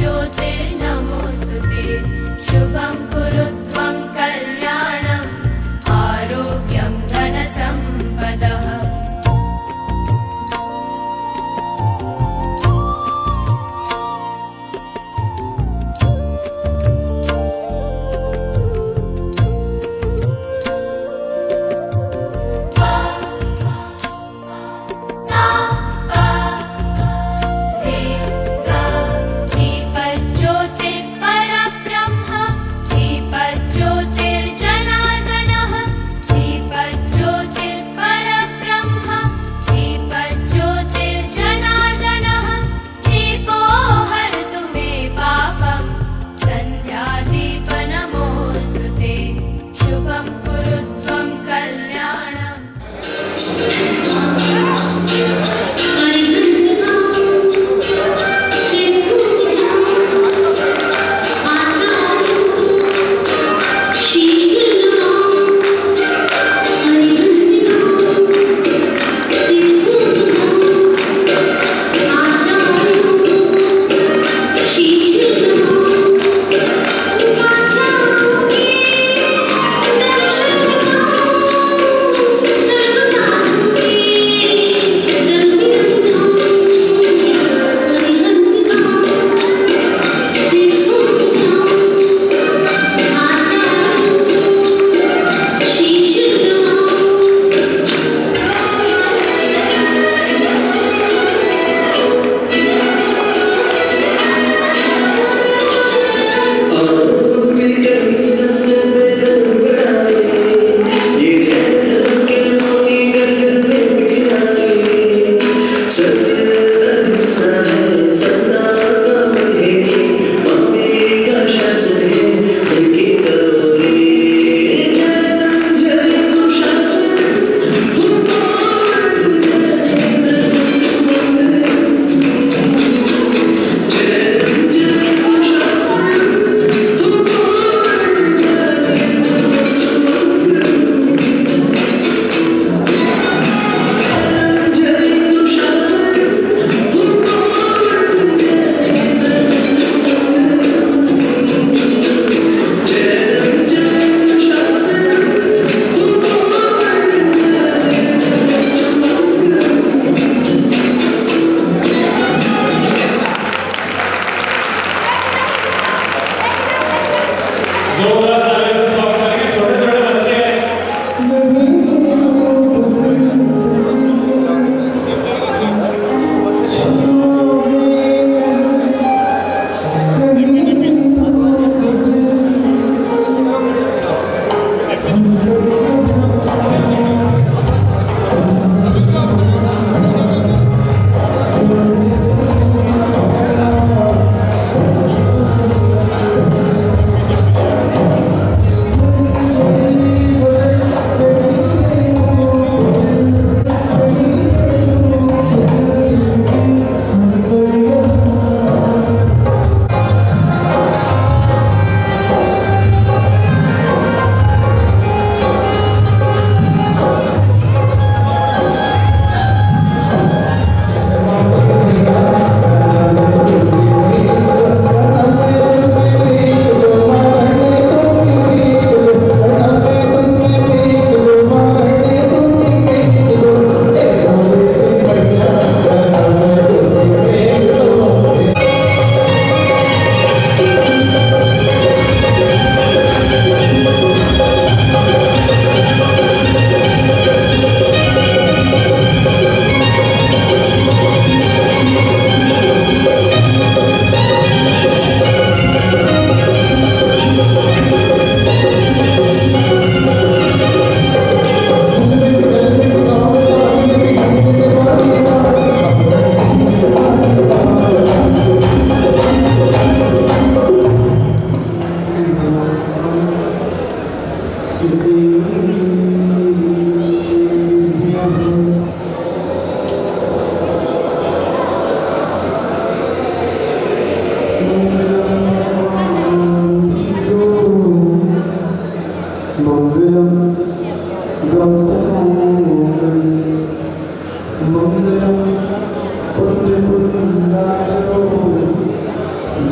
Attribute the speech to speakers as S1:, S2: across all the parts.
S1: ज्योतिर्नमोऽस्तुते शुभं कुरु त्वं कल्याणम् आरोग्यं धनसम्पदः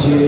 S2: जय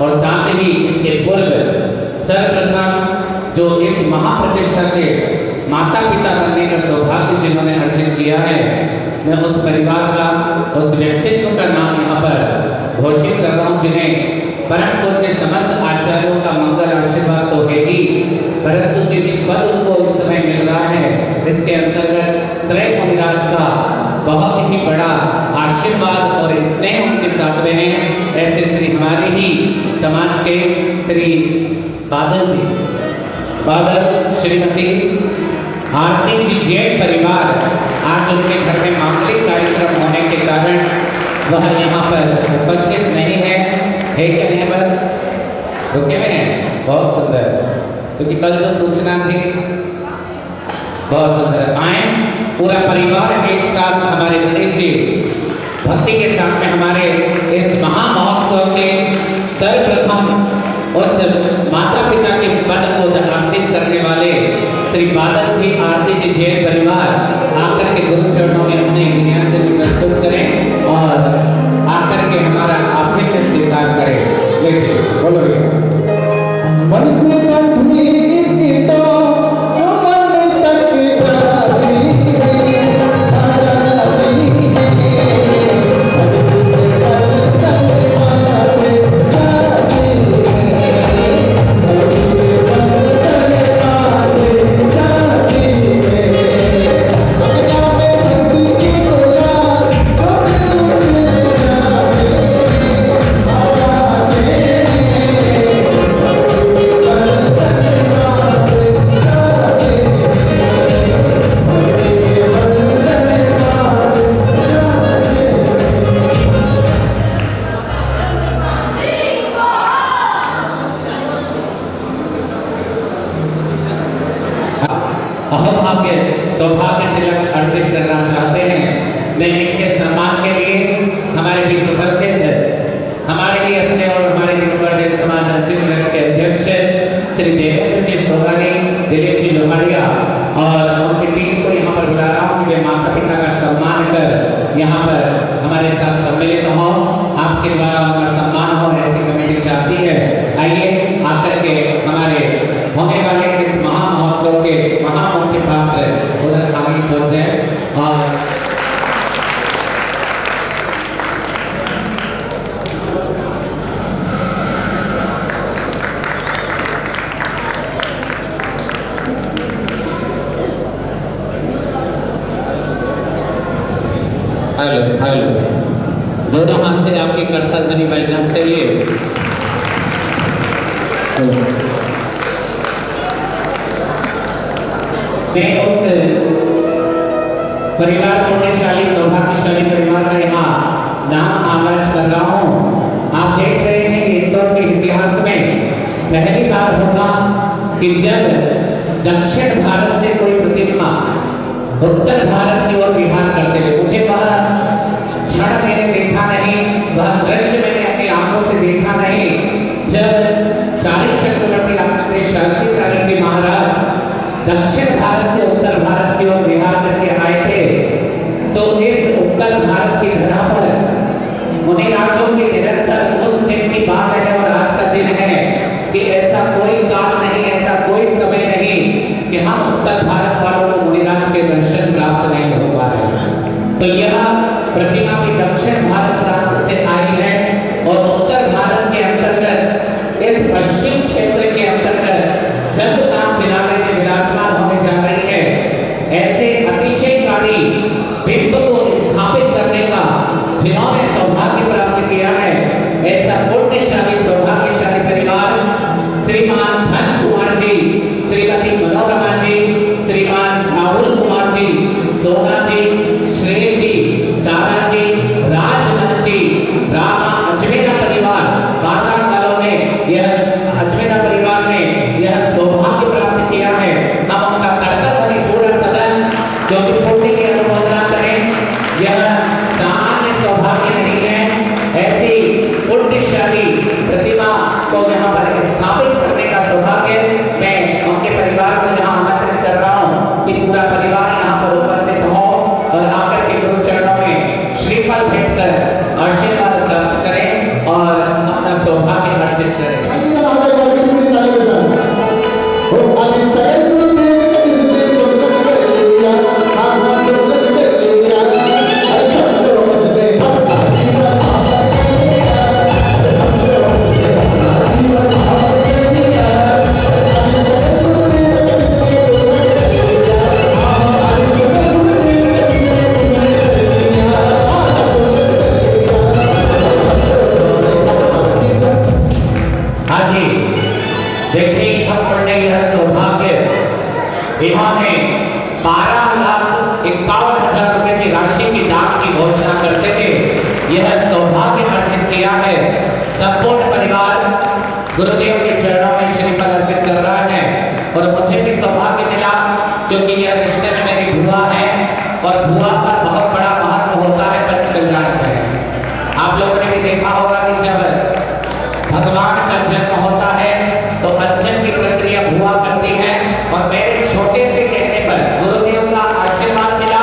S2: और साथ ही इसके पूर्व सर्वप्रथम जो इस महाप्रतिष्ठा के माता पिता बनने का सौभाग्य जिन्होंने अर्जित किया है, मैं उस परिवार का, उस व्यक्तित्व का नाम यहाँ पर घोषित कर रहा हूँ, जिन्हें परम पूज्य समस्त आचार्यों का मंगल आशीर्वाद तो है ही, परंतु जिन्हें पद उनको इस समय मिल रहा है, इसके अंतर्गत त्रय मुनिराज का बहुत ही बड़ा आशीर्वाद और स्नेह उनके साथ में है। ऐसे श्री हमारे ही समाज के श्री बादल जी, बादल श्रीमती आरती जी जैन परिवार, आज उनके घर में मांगलिक कार्यक्रम होने के कारण वह यहाँ पर उपस्थित नहीं है क्या नहीं पर रुके हुए हैं? बहुत सुंदर, क्योंकि कल जो सूचना थी बहुत सुंदर। आए पूरा परिवार एक साथ हमारे गणेश जी भक्ति के साथ में हमारे इस महामहोत्सव के सर्वप्रथम उस माता पिता के पद को हासिल करने वाले श्री बादल जी आरती जी जैन परिवार आकर के गुरु चरणों में अपने गिरियांजलि प्रस्तुत करें और आकर के हमारा आतिथ्य स्वीकार करें। लीजिए बोलो मन से सौभाग्य तिलक अर्जित करना चाहते हैं। मैं इनके सम्मान के लिए हमारे बीच उपस्थित हमारे लिए अपने और हमारे जैन समाज अंचल के अध्यक्ष श्री देवेंद्र जी सोगानी, दिलीप जी लोहाड़िया और उनकी टीम को यहाँ पर बुला रहा हूँ कि वे माता पिता का सम्मान कर यहाँ पर हमारे साथ सम्मिलित हो, आपके द्वारा उनका सम्मान हो, ऐसी कमेटी चाहती है। आइए आकर के हमारे होने वाले इस महामहोत्सव के महामुख्य पात्र उधर आगे पहुंच जाए और हेलो हेलो, दोनों हाथ से आपकी करतल ध्वनि बजना चाहिए। मैं उस परिवार पुण्यशाली सौभाग्यशाली परिवार का यहाँ नाम आगाज कर रहा हूँ। आप देख रहे हैं कि इंदौर के इतिहास में पहली बार होगा कि जब दक्षिण भारत से कोई प्रतिमा उत्तर भारत की ओर विहार करते हुए, मुझे वह क्षण मैंने देखा नहीं, वह दृश्य मैंने अपनी आंखों से देखा नहीं, जब चाणक्य चक्रवर्ती अपने शांति सागर जी महाराज दक्षिण भारत से उत्तर भारत की ओर विहार करके आए थे, तो इस उत्तर भारत की धरा पर मुनिराजों की निरंतर उस दिन की बात है और आज का दिन है कि ऐसा कोई काल नहीं, ऐसा कोई समय नहीं कि हम उत्तर भारत वालों को मुनिराज के दर्शन प्राप्त नहीं हो पा रहे। तो यह प्रतिमा भी दक्षिण भारत प्रांत से आई है और उत्तर भारत के अंतर्गत इस पश्चिम क्षेत्र के अंतर्गत जगन्नाथ जिला में विराजमान होने जा रही है। ऐसे अतिशयकारी बिंब को स्थापित करने का जिन्होंने सौभाग्य प्राप्त किया है, ऐसा पुण्यशाली सौभाग्यशाली परिवार श्रीमान धन कुमार जी, श्रीमती मनोरमा जी, श्रीमान राहुल कुमार जी, सोना जी, श्रेय जी, सारा जी, राजमन जी, रामा अजमेरा परिवार, बाटा कालों में यह अजमेरा परिवार हाँ जी, देखिए पुण्य यह सौभाग्य, इन्होंने 12,51,000 रुपए की राशि की दान की घोषणा करते थे। यह सौभाग्य अर्जित किया है। संपूर्ण परिवार गुरुदेव के चरणों में श्रीफल अर्पित कर रहा है और मुझे भी सौभाग्य मिला क्योंकि यह रिश्ते में मेरी बुआ है और बुआ का बहुत बड़ा महत्व होता है पंच कल्याण में। आप लोगों ने भी देखा होगा कि जब भगवान का जन्म होता है तो अंजन की प्रक्रिया बुआ करती है और मेरे छोटे से कहने पर गुरुदेव का आशीर्वाद मिला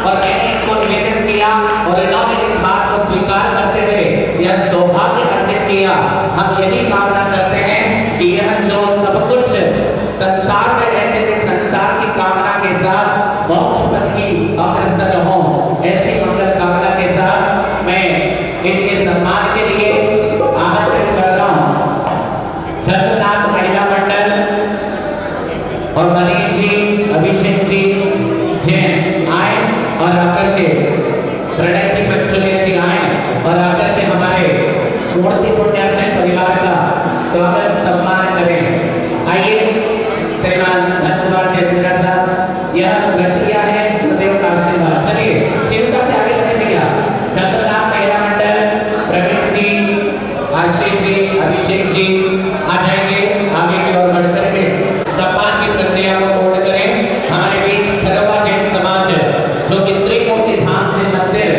S2: और मैंने इसको निवेदन किया और इन्होंने इस बात को स्वीकार करते हुए यह सौभाग्य अर्जित किया। हम यही कामना करते हैं कि यह जो सब कुछ संसार में रहते हुए संसार की कामना के साथ मोक्ष पथ की अग्रसर हो, ऐसी मंगल कामना के साथ मैं इनके सम्मान के लिए आमंत्रित कर रहा हूँ। चंद्रनाथ महिला मंडल और मनीष जी, अभिषेक जी जैन आए और आकर के प्रणय जी पंचोलिया जी आए और आकर के हमारे मूर्ति पुण्यार्चन परिवार का स्वागत सम्मान करें। आइए श्रीमान धन कुमार जयपुरा साहब, यह प्रक्रिया है गुरुदेव का आशीर्वाद। चलिए शिवता से आगे लगे भैया। चंद्रनाथ महिला मंडल, प्रवीण जी, आशीष जी, अभिषेक जी आ जाएंगे आगे की ओर बढ़ करके सम्मान की प्रक्रिया को पूर्ण करें। हमारे बीच खरवा जैन समाज जो कि त्रिमूर्ति धाम से मंदिर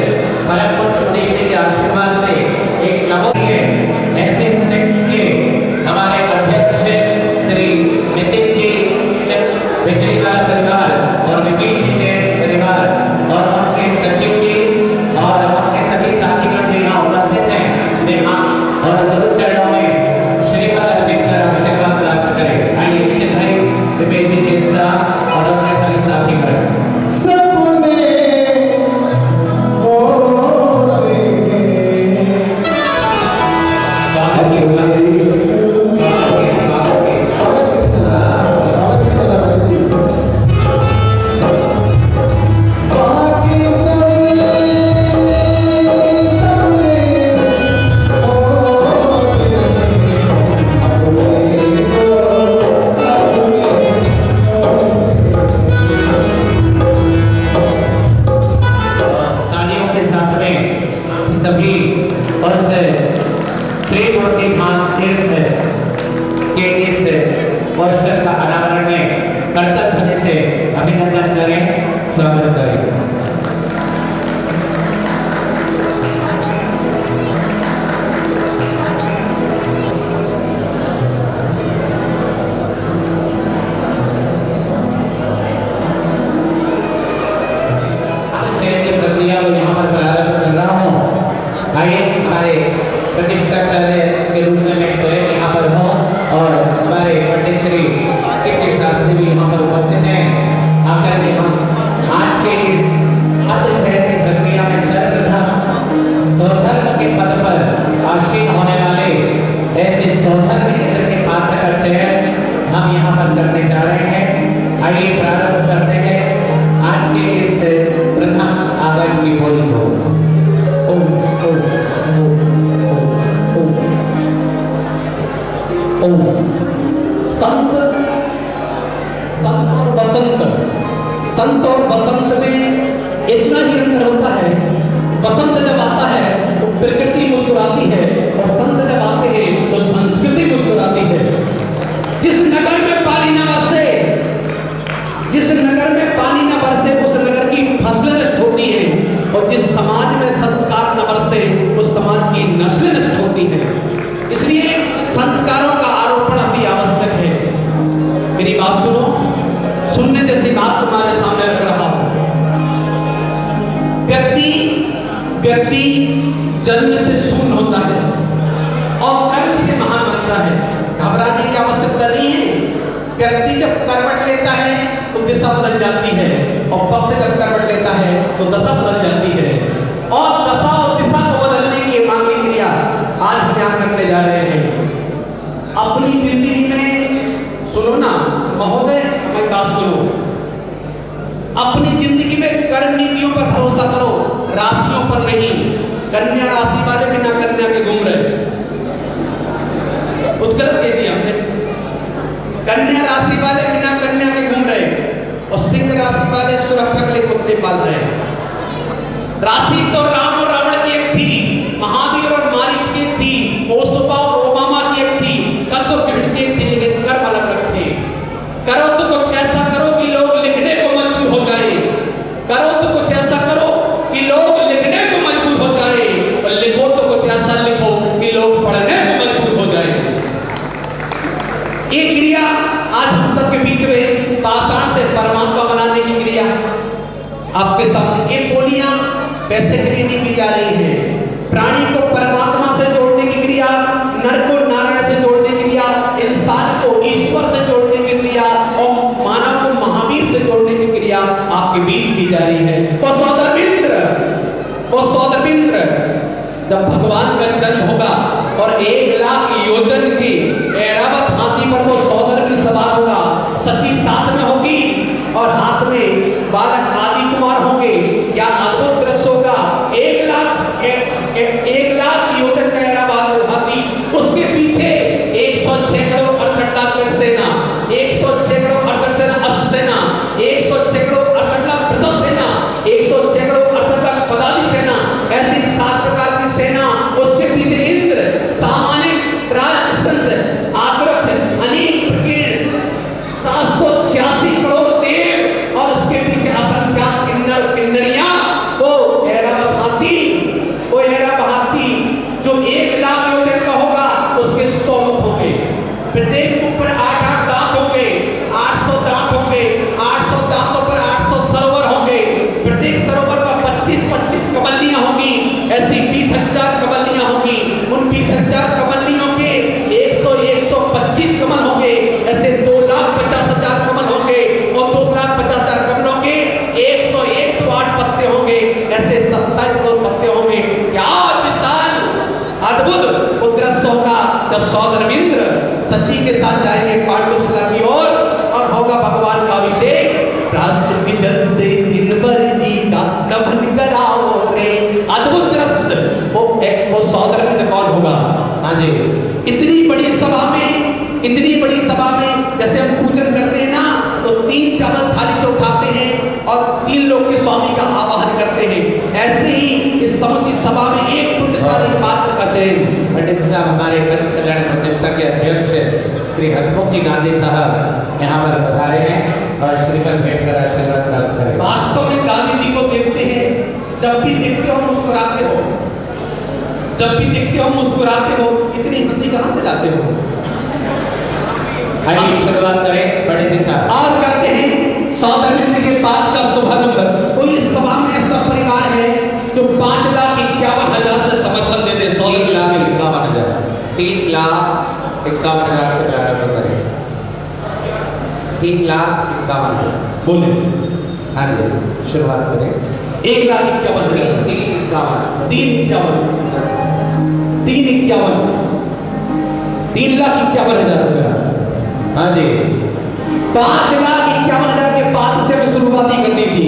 S2: परम पूज्य मनीषी के आशीर्वाद से एक नवो है, ऐसे होने के हमारे अध्यक्ष श्री नितिन जी, बिजली वाला परिवार और विपीश जैन परिवार और उनके सचिव जी और उनके सभी साथीगण जी यहाँ उपस्थित हैं। और गुरु चरणों में श्रीफल अर्पित कर आशीर्वाद प्राप्त करें। आइए नितिन भाई, विपीश जी और उनके सभी साथीगण। अभिनंदन करें, स्वागत करें। प्रक्रिया को यहाँ पर प्रारंभ कर रहा हूँ। आइए हमारे प्रतिष्ठाचार्य के रूप में मैं स्वयं यहाँ पर हूँ और हमारे पंडित श्री शास्त्री भी यहाँ पर उपस्थित हैं। आकर के हम आज के इस अत्र चयन की प्रक्रिया में सर्वप्रथम सौधर्म के पद पर आसीन होने वाले ऐसे सौधर्म मित्र के पात्र का चयन हम यहाँ पर करने जा रहे हैं। आइए प्रारंभ करते हैं आज के इस प्रथम आवाज की बोली को। ओम ओम ओम ओम। संत और बसंत, संत और बसंत में इतना ही अंतर होता है। बसंत जब आता है तो प्रकृति मुस्कुराती है और संत जब आते हैं तो संस्कृति मुस्कुराती है। जिस नगर में पानी न बरसे, जिस नगर में पानी न बरसे उस नगर की फसलें नष्ट होती हैं और जिस समाज में संस्कार न बरसे उस समाज की नस्लें नष्ट होती हैं। इसलिए संस्कारों का आरोपण अति आवश्यक है। मेरी बात सुनो, सुनने जैसी बात तुम्हारे सामने रख रहा हूं। व्यक्ति जन्म से शून्य होता है और कर्म से महान बनता है। घबराने की आवश्यकता नहीं है। व्यक्ति जब करवट लेता है तो दिशा बदल जाती है और भक्त जब करवट लेता है तो दशा बदल जाती है। और दशा और दिशा को बदलने की मांगी क्रिया आज हम यहाँ करने जा रहे हैं। अपनी जिंदगी में सुनो ना महोदय, हमारी बात सुनो। अपनी जिंदगी में कर्म नीतियों पर भरोसा करो, राशियों पर नहीं। कन्या राशि वाले बिना कन्या के घूम रहे, कुछ गलत राशि तो राम और रावण की एक थी, महावीर और मारीच की एक थी, ओसुबा और ओबामा की एक थी, कस और कृष्ण की एक थी, लेकिन कर्म अलग अलग थे। करो तो कुछ ऐसा करो कि लोग लिखने को मजबूर हो जाए, करो तो कुछ ऐसा करो कि लोग लिखने को मजबूर हो जाए, और लिखो तो कुछ ऐसा लिखो कि लोग पढ़ने को मजबूर हो जाए। ये क्रिया आज हम सबके बीच में पाषाण से परमात्मा बनाने की क्रिया आपके सामने, ये बोलियां वैसे के लिए नहीं की जा रही है। प्राणी को परमात्मा से जोड़ने की क्रिया, नर को नारायण से जोड़ने की क्रिया, इंसान को ईश्वर से जोड़ने की क्रिया और मानव को महावीर से जोड़ने की क्रिया आपके बीच की जा रही है। वो सौदर्मिंद्र जब भगवान का जन्म होगा और 1,00,000 योजन की ऐरावत हाथी पर वो सौदर्मी सवार होगा, सची साथ में होगी और हाथ में बालक आदि कुमार होंगे, क्या अद्भुत दृश्य होगा। 1,00,000 योजन का ऐरावत हाथी, उसके पीछे 106,68,00,000 सेना, 106,68,00,000 अश्व सेना, 106,68,00,000 वृषभ सेना, 106,68,00,000 पदाति सेना, ऐसी 7 प्रकार की सेना, उसके पीछे इंद्र, सामान्य आग्रक्ष, अनेक ब्रिगेड, 786 करोड़ देव और उसके पीछे असंख्यात किन्नर किन्नरियां, वो ऐरावत हाथी जो 1,00,000 योजन का होगा, उसके 100 मुख होंगे, प्रत्येक मुख पर 8-8 दांत होंगे, 800 दांत होंगे, 800 दांतों पर 800 सरोवर होंगे, प्रत्येक सरोवर पर 25-25 कमलियां होंगी, ऐसी 20,000 कमलियां होंगी, उन 20,000 कमलियों के 100-125 कमल होंगे, ऐसे 2,50,000 कमल होंगे और 2,50,000 कमलों के 108 पत्ते होंगे, ऐसे 27 करोड़ पत्ते होंगे। क्या विशाल अद्भुत दृश्य होगा जब सौदर्मिंद्र सची के साथ जाएंगे पांडुशिला की ओर और होगा भगवान का अभिषेक। राष्ट्र की जल से जिनवर जी का नमन कराओ रे, अद्भुत दृश्य। वो सौदर्मिंद्र कौन होगा? हाँ जी, इतनी बड़ी सभा में जैसे हम पूजन करते हैं ना, तो 3 चावल थाली से उठाते हैं और 3 लोग के स्वामी का आवाहन करते हैं, ऐसे ही इस समुची सभा में एक पुण्यशाली पात्र का चयन। पंडित साहब हमारे पंच कल्याण प्रतिष्ठा के अध्यक्ष श्री हसमुख जी गांधी साहब यहाँ पर पधारे हैं और श्रीफल भेंट कर आशीर्वाद प्राप्त करें। वास्तव में गांधी जी को देखते हैं, जब भी देखते हो मुस्कुराते हो, जब भी देखते हो मुस्कुराते हो, इतनी हंसी कहाँ से लाते हो? आइए शुरुआत करें पंडित साहब और करते हैं सौदर्मिंद्र के बाद का शुभारंभ। तो इस सभा में ऐसा परिवार है जो 5,51,000 से समर्थन देते, 3,51,000 से प्रारंभ करें। 3,51,000 बोले, हाँ जी शुरुआत करें। 1,51,000 3,51,000 रुपया। हाँ जी, 5,51,000 के बाद से हमें शुरुआत ही करनी थी।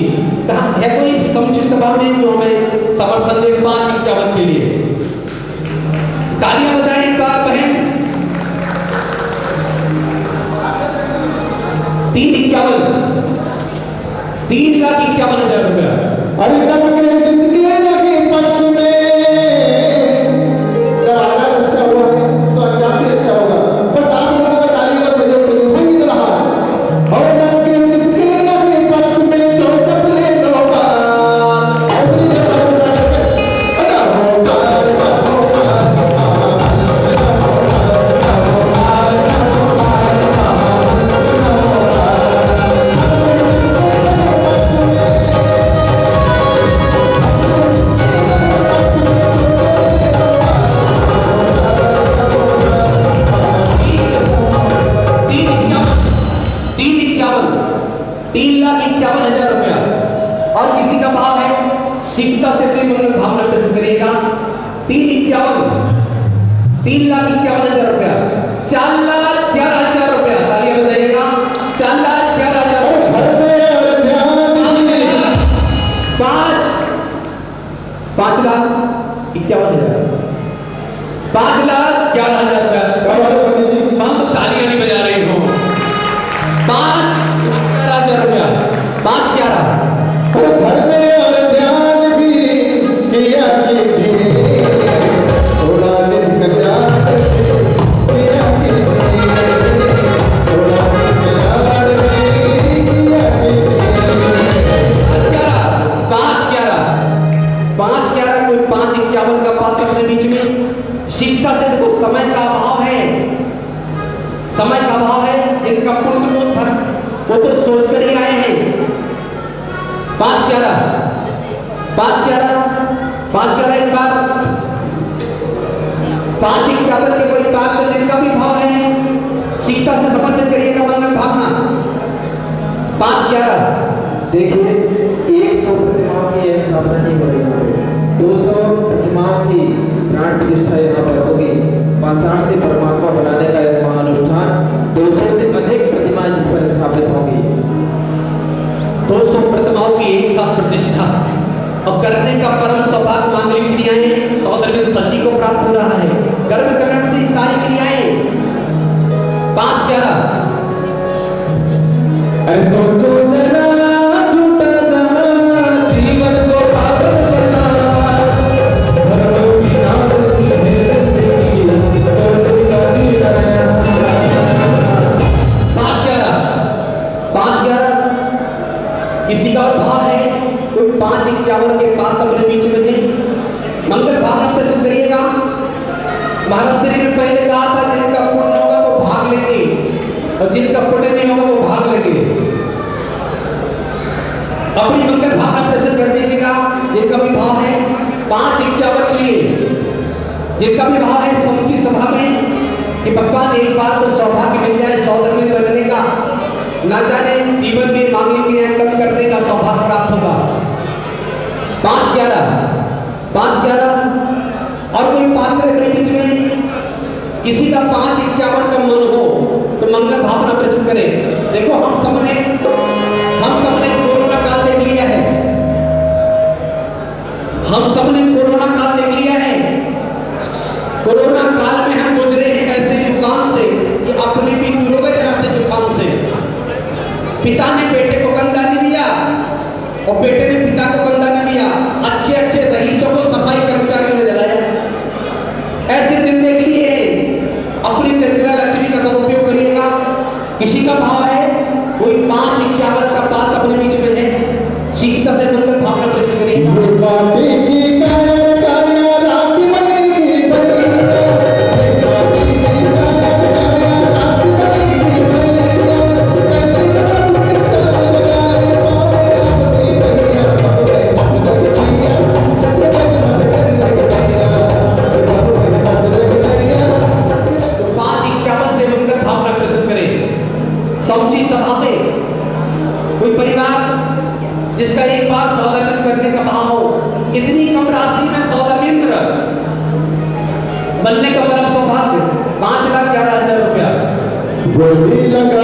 S2: कहा है कोई समुचित सभा में जो हमें समर्थन दे 5,51,000 के लिए? तालियां बजाएं एक बार बहन। 3,51,000 रुपया।
S3: अरे तब के जिसके लगे पक्ष में जब आगाज अच्छा हुआ है तो अंजाम भी अच्छा होगा। बस आप लोगों का ताली का सहयोग से उठाएंगे तो रहा। और तब के जिसके लगे पक्ष में जो चपले लोगा ऐसे ही
S2: शीघ्रता से अपनी मंगल भावना प्रस्तुत करिएगा। 3,51,000 रुपया। 4,11,000 रुपया। तालियां बजाइएगा। 4,11,000 5,51,000 5,11,000 रुपया। हम तालियां नहीं बजा रहे हो। 5,11,000 रुपया। 5,11,000
S3: घर में और ध्यान भी
S4: समय का अभाव है, जिनका पुण्य दोष था वो तो सोच कर ही आए हैं। 5-11 एक बार 5-51 के कोई बात तो जिनका भी भाव है सीखता से समर्पित करिएगा मंगल भावना। 5-11
S3: देखिए, एक तो प्रतिमा की स्थापना नहीं हो रही है, 200 प्रतिमा की प्राण प्रतिष्ठा यहाँ पर होगी। पाषाण से परमात्मा बनाने का एक महानुष्ठान, 200 से अधिक प्रतिमाएं जिस पर स्थापित होंगी।
S4: 200 प्रतिमाओं की एक साथ प्रतिष्ठा और करने का परम सौभाग्य मांगलिक क्रियाएं सौदरविंद सची को प्राप्त हो रहा है। गर्भकरण से सारी क्रियाएं 5-11
S3: अरे सोचो जना झूठा जाना जीवन को पावन करना धर्म की नाम की जिंदगी तो का जीना
S4: 5-11 किसी का भाव है कोई 5-51 के बाद अपने बीच में थे। मंगल भावना प्रस्तुत करिएगा। महाराज श्री ने पहले कहा था जिनका पुण्य होगा वो भाग लेंगे और जिनका पुण्य नहीं होगा वो भाग लेंगे। अपनी मंगल भावना प्रस्तुत कर दीजिएगा। जिनका भी भाव है 5-51 के लिए, जिनका भी भाव है समूची सभा में कि भगवान एक बार तो सौभाग्य मिल जाए सौदरविंद बनने का, ना जाने जीवन में मांगलिक क्रियाएं कम करने का सौभाग्य प्राप्त होगा। 5-11 और कोई पात्र अपने बीच में किसी का 5-51 का मन हो तो मंगल भावना प्रस्तुत करे। देखो हम सबने कोरोना काल देख लिया है, हम सबने कोरोना काल देख लिया है। कोरोना काल में हम गुजरे हैं ऐसे जुकाम से कि अपने भी दूर हो गए जरा से जुकाम से। पिता ने बेटे को कंधा नहीं दिया और बेटे ने पिता को कंधा नहीं दिया। अच्छे रईसों को सफाई कर्मचारियों ने जलाया। ऐसे दिन देख लिए। अपनी चंद्रिका लक्ष्मी का सदुपयोग करिएगा। किसी का भाव है कोई 5-51 का बात अपने बीच में है, सीखता से मंगल भावना प्रस्तुत करिएगा। समूची सभा में कोई परिवार जिसका एक बार सौदरविंद करने का भाव हो, इतनी कम राशि में सौदरविंद बनने का परम सौभाग्य 5,11,000 रुपया।
S3: गोली लगा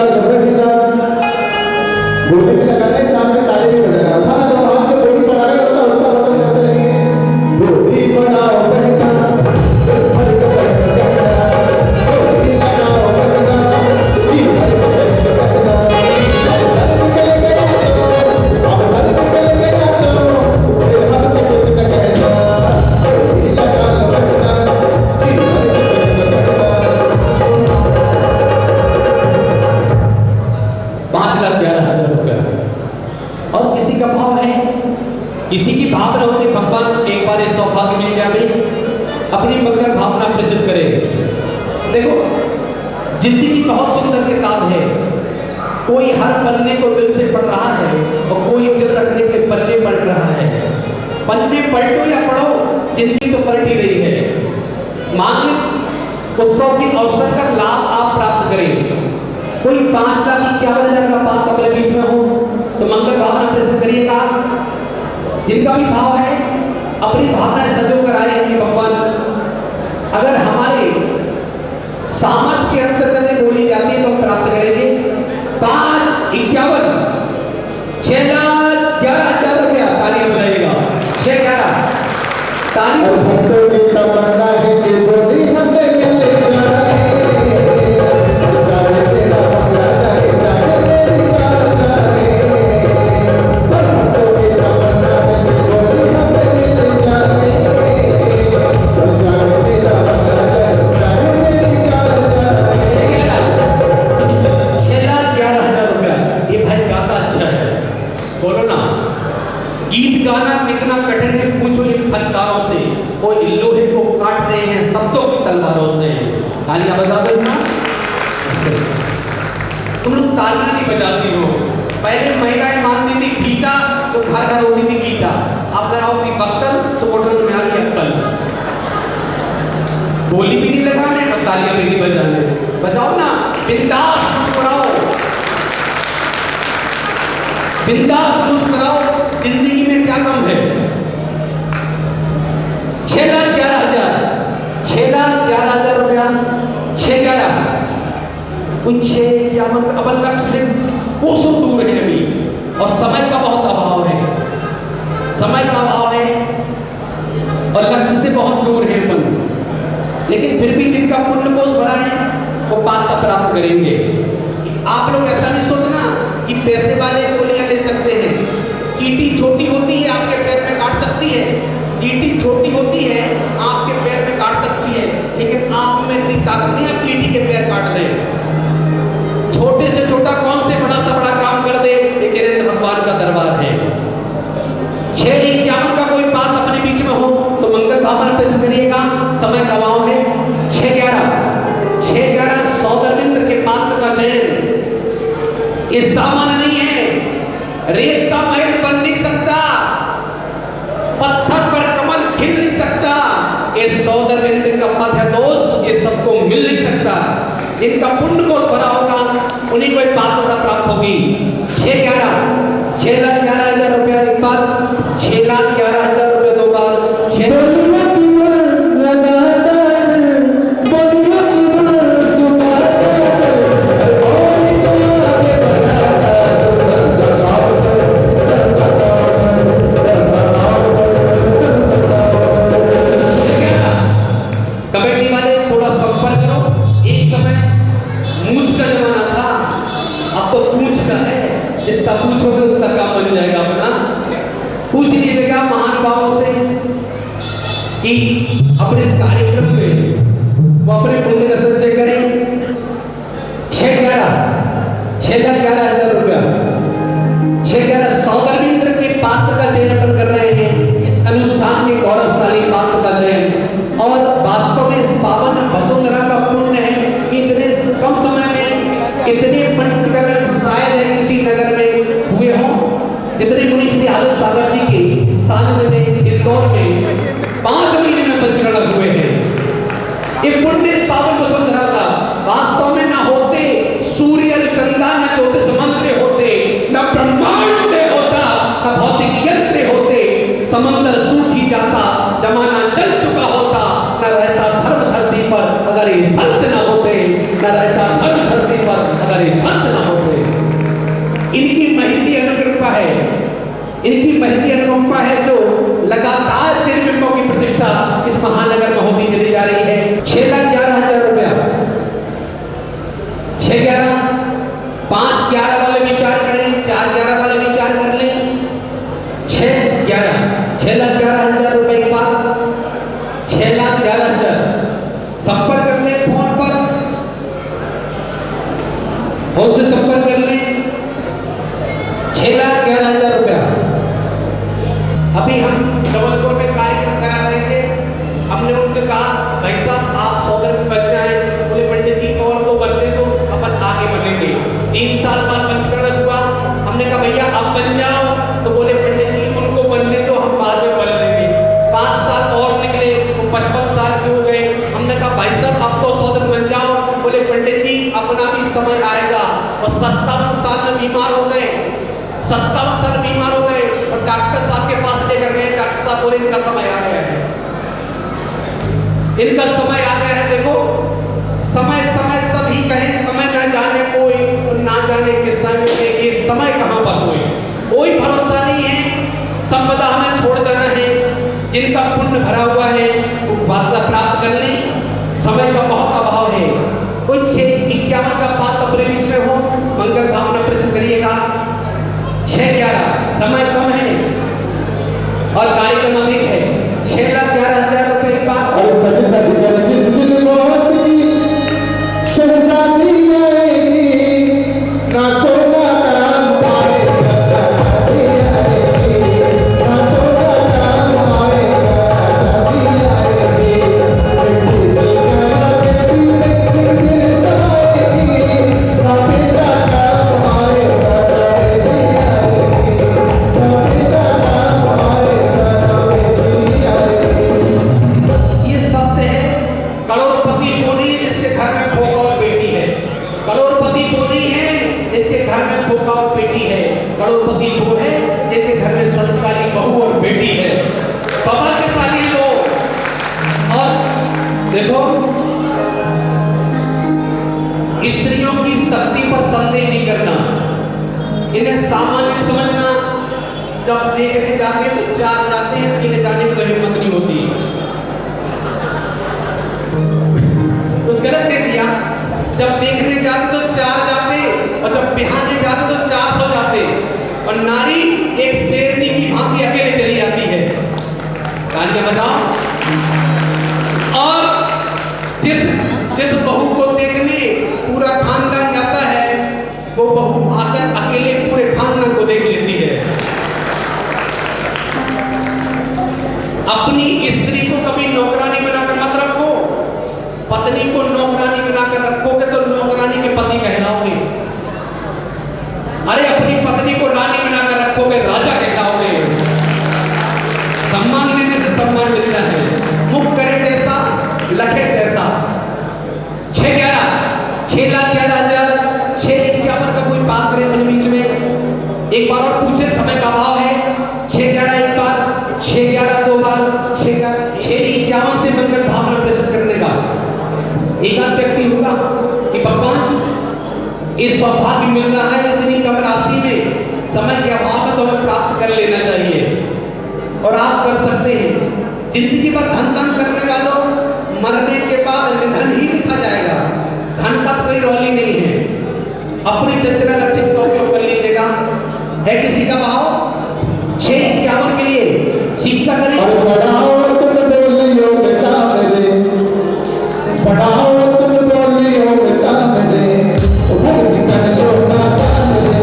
S3: गोली में लगाने साथ में ताली भी बजाना। उठाना तो हाथ से गोली बना रहे होता उसका मतलब करते रहेंगे। गोली बनाओ बहना, गोली लगाओ बहना,
S4: किसी की भावना होती भगवान एक बार इस सौभाग्य मिल जाए अपनी मंगल भावना प्रस्तुत करे। देखो जिंदगी बहुत सुंदर किताब है, कोई हर पन्ने को दिल से पढ़ रहा है और कोई दिल रखने के पन्ने पलट रहा है। पन्ने पलटो या पढ़ो, जिंदगी तो पलट ही रही है। मांगलिक उत्सव के अवसर का लाभ आप प्राप्त करें। कोई 5,51,000 का बात अपने बीच में हो तो मंगल भावना प्रस्तुत करिएगा। जिनका भी भाव है अपनी भावनाएं सजो कर आए हैं कि भगवान अगर हमारे सामर्थ्य के अंतर्गत बोली जाती है तो हम प्राप्त करेंगे। 5-51 6,11,000 रुपया। तालियां बजाइएगा। 6-11 तालियां।
S3: भक्तों की तमन्ना है कि गोली हमें मिल जाए, चाहे तेरा बंगला चाहे चाहे तेरी कार चाहे। भक्तों की तमन्ना है कि गोली हमें मिल जाए, चाहे तेरा बंगला चाहे चाहे तेरी कार चाहे।
S4: 6,11,000 रुपया। ये भाई गाता अच्छा है, बोलो ना। गीत गाना कितना कठिन है पूछो इन फनकारों से। कोई लोहे को काट रहे हैं शब्दों की तलवारों से। तालियां बजा दो। से। तुम लोग तालियां नहीं बजाती हो। पहले महिलाएं मानती थी गीता तो घर घर होती थी गीता, अब लगाओ थी बक्कल तो होटल में आ गई अक्कल। बोली भी नहीं लगाने और तालियां भी नहीं बजाने। बजाओ ना, बिंदास मुस्कुराओ, बिंदास मुस्कुराओ। जिंदगी में क्या कम है? 6,11,000 6,11,000 रुपया, 6,11 कुछ क्या मतलब अपन लक्ष्य से कोसों दूर है अभी, और समय का बहुत अभाव है, समय का अभाव है और लक्ष्य से बहुत दूर है अपन। लेकिन फिर भी जिनका पुण्य कोष भरा है वो पात्र प्राप्त करेंगे। आप लोग ऐसा नहीं सोचना कि पैसे वाले गोलियां ले सकते हैं। चींटी छोटी होती है, आपके पैर में काट सकती है। चींटी छोटी होती है, आपके पैर में काट सकती है, लेकिन आप में इतनी ताकत नहीं आप चींटी के पैर काट दें। छोटे से छोटा कौन से बड़ा सा बड़ा काम कर दे, लेकिन भगवान का दरबार है। 6,51 का कोई बात अपने बीच में हो तो मंगल भावन पे से करिएगा, समय का भाव है। 6,11 सौदरविंद्र के पात्र का चयन ये सामान्य नहीं है। रेत का महल बन नहीं सकता, पत्थर पर कमल खिल नहीं सकता। ये सौदरविंद्र का पद है दोस्त, ये सबको मिल नहीं सकता। जिनका पुण्य कोष भरा होगा उन्हीं को पात्रता प्राप्त होगी। 6,11,000 रुपया एक बार, 6,11,000 रुपया दो बार, कमेटी वाले थोड़ा संपर्क करो। एक समय मूंछ का जमाना था, अब तो पूछ का है। जितना पूछोगे उतना काम बन जाएगा अपना। पूछ लीजिएगा महानुभावों से कि अपने इस कार्यक्रम में वो अपने पुण्य का संचय करें। 6,11,000 रुपया, 6,11 सौदरविंद्र के पात्र का चयन अपन कर रहे हैं। इस अनुष्ठान के गौरवशाली पात्र का चयन, और वास्तव में इस पावन वसुंधरा का पुण्य है कि इतने कम समय में इतने पंडित शायद है किसी नगर में हुए हों जितने मुनि श्री हालत सागर जी के सानिध्य में इंदौर में 5 महीने में पंचकर्ण हुए हैं। ये पुण्य इस पावन वसुंधरा का वास्तव में ना होते सूर्य चंदा न ज्योतिष मंत्र होते, न ब्रह्मांड होता, न भौतिक यंत्र होते, समंदर सूख ही जाता, जमाना चल चुका होता, न रहता धर्म धरती पर अगर ये संत न होते, न रहता धर्म धरती पर अगर ये संत न होते। इनकी महती अनुकृपा है, इनकी महती अनुकंपा है जो लगातार निर्विघ्नों की प्रतिष्ठा इस महानगर में होती चली जा रही है। 6,11,000 रुपया, 6,11 5,11 वाले विचार करें, 4,11 वाले विचार कर लें। 6,11,000 रुपए के बाद 6,11,000 संपर्क कर लें फोन पर, फोन से संपर्क कर लें। 6,11,000 रुपया। अभी हम जबलपुर में कार्यक्रम करा रहे थे, हमने उनसे कहा भाई साहब आप सौदर में बच जाए, बोले पंडित जी और तो बनने दो, अपन आगे बढ़ेंगे। 3 साल बाद पंचकर्ण हुआ, हमने कहा भैया आप बन जाओ, तो बोले पंडित जी उनको बनने दो, हम बाद में बन लेंगे। 5 साल और निकले, वो 55 साल के हो गए। हमने कहा भाई साहब अब तो सौदर बन जाओ, बोले पंडित जी अपना भी समय आएगा। और 57 साल में बीमार हो गए, 57 साल बीमार हो गए और डॉक्टर साहब के पास लेकर गए। डॉक्टर साहब बोले इनका समय आ गया है, इनका समय आ गया है। देखो समय समय सभी कहें, समय न जाने कोई और ना जाने किस समय में ये समय कहाँ पर कोई भरोसा नहीं है। संपदा हमें छोड़ जाना है। जिनका पुण्य भरा हुआ है वो वार्ता प्राप्त कर लें, समय का बहुत अभाव है। कोई 6,51 का बात अपने बीच में हो, मंगल भावना प्रश्न करिएगा। 6,11 समय कम है और कार्यक्रम अधिक है। 6,11,000 रुपए की बात।
S3: और सजदा जिगर जिस दिन मौत की शहजादी आएगी, ना सोना काम पाएगा, ना चांदी आएगी, ना सोना काम पाएगा, ना चांदी आएगी। बेटी बेटी बेटी बेटी सहाएगी,
S4: करोड़पति वो नहीं है जिनके घर में फूफा और बेटी है, करोड़पति वो है जिनके घर में संस्कारी बहू और बेटी है, सौभाग्यशाली लोग। और देखो, स्त्रियों की शक्ति पर संदेह नहीं करना, इन्हें सामान्य समझना। जब देखने जाते हैं तो चार जाते हैं, तीन जाने की हिम्मत नहीं होती। कुछ गलत कह दिया। जब देखने जाते तो चार जाते और जब बिहाने जाते तो 400 जाते, और नारी एक शेरनी की भांति अकेले चली जाती है। कान के बताओ। और जिस बहू को देखने पूरा खानदान जाता है, वो बहू आकर अकेले पूरे खानदान को देख लेती है। अपनी स्त्री को कभी नौकरानी बनाकर मत रखो। पत्नी को नौकरानी बनाकर रखोगे तो नौकरानी के पति कहलाओगे। अरे अपनी पत्नी को रानी बनाकर रखोगे, राजा कहलाओगे। सम्मान देने से सम्मान मिलता है। मुख करे जैसा, लखे जैसा। 6,11,6,11,000 6,51 का कोई बात करे अपने बीच में। एक बार और पूछे, समय का भाव है 6,11 एक बार, 6,11 दो बार, 6,51 से बनकर भावना प्रस्तुत करने का एक आध व्यक्ति होगा कि भगवान इस सौभाग्य मिल रहा है इतनी कम राशि में, समय के अभाव में तो हमें प्राप्त कर लेना चाहिए। और आप कर सकते हैं। जिंदगी भर धन धन करने वालों, मरने के बाद निधन ही लिखा जाएगा। धन का तो कोई रौली नहीं है। अपनी चंचला लक्षित का उपयोग कर लीजिएगा। है किसी का भाव 6,51 के लिए सीखता करें।
S3: बढ़ाओ तुम बोलियो बेटा मेरे, बढ़ाओ तुम बोलियो बेटा मेरे, उधर निकल लो बेटा मेरे।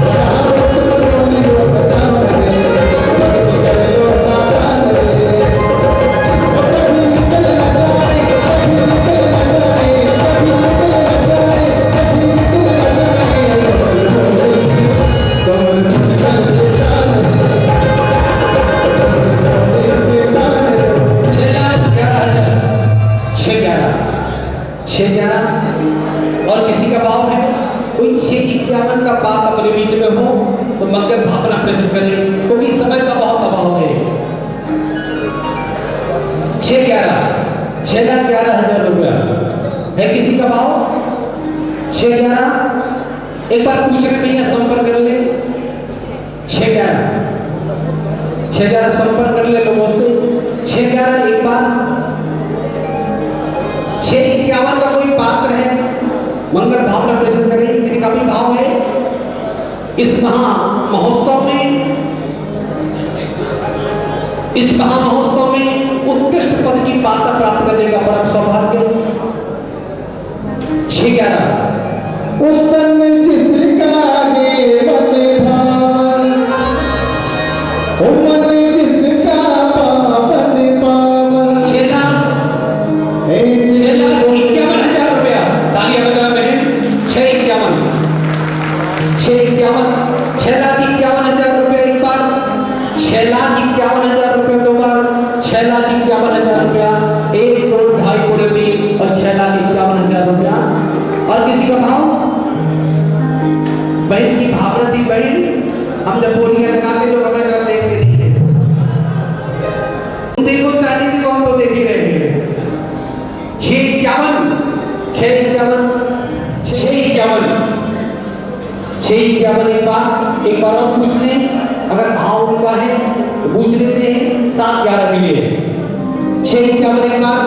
S3: बढ़ाओ तुम बोलियो बेटा मेरे, उधर निकल लो बेटा मेरे। कभी निकल ना जाए, कभी निकल ना जाए, कभी निकल ना जाए, कभी निकल ना जाए। तुम निकल बेटा
S4: और किसी का भाव है कोई 6,51 का बात अपने बीच में हो तो मंगल भावना प्रस्तुत करें, क्योंकि समय का बहुत अभाव है। 6,11,000 रुपया है किसी का भाव 6,11। एक बार पूछ रहे भैया संपर्क कर ले। 6,11 संपर्क कर ले लोगों से। 6,11 एक बार। 6,51 का कोई पात्र है, मंगल भावना प्रस्तुत करें। किसी का भी भाव है इस महा महोत्सव में उत्कृष्ट पद की पात्र प्राप्त करने का परम सौभाग्य। 6,11
S3: उस तन में जिसका ये मन भावन, ओ मन जिसका पावन पावन।
S4: 6,51,000 रुपया। तालियां बजा बहन। 6,51,000 रुपया एक बार, 6,51,000 रुपया दो बार, 6,51,000 रुपया 1, 2, 2.5 करोड़ 3 और 6,51,000 रुपया। और किसी का भाव बहन की भावना थी। बहन हम जब बोलियां लगाते लोग हमें जरा देखते नहीं है। देखो चाली की कौन तो देख ही रहे हैं। 6,51 एक बार और पूछ लें। अगर भाव उनका है तो पूछ लेते हैं। 7,11 के लिए 6,51 एक बार,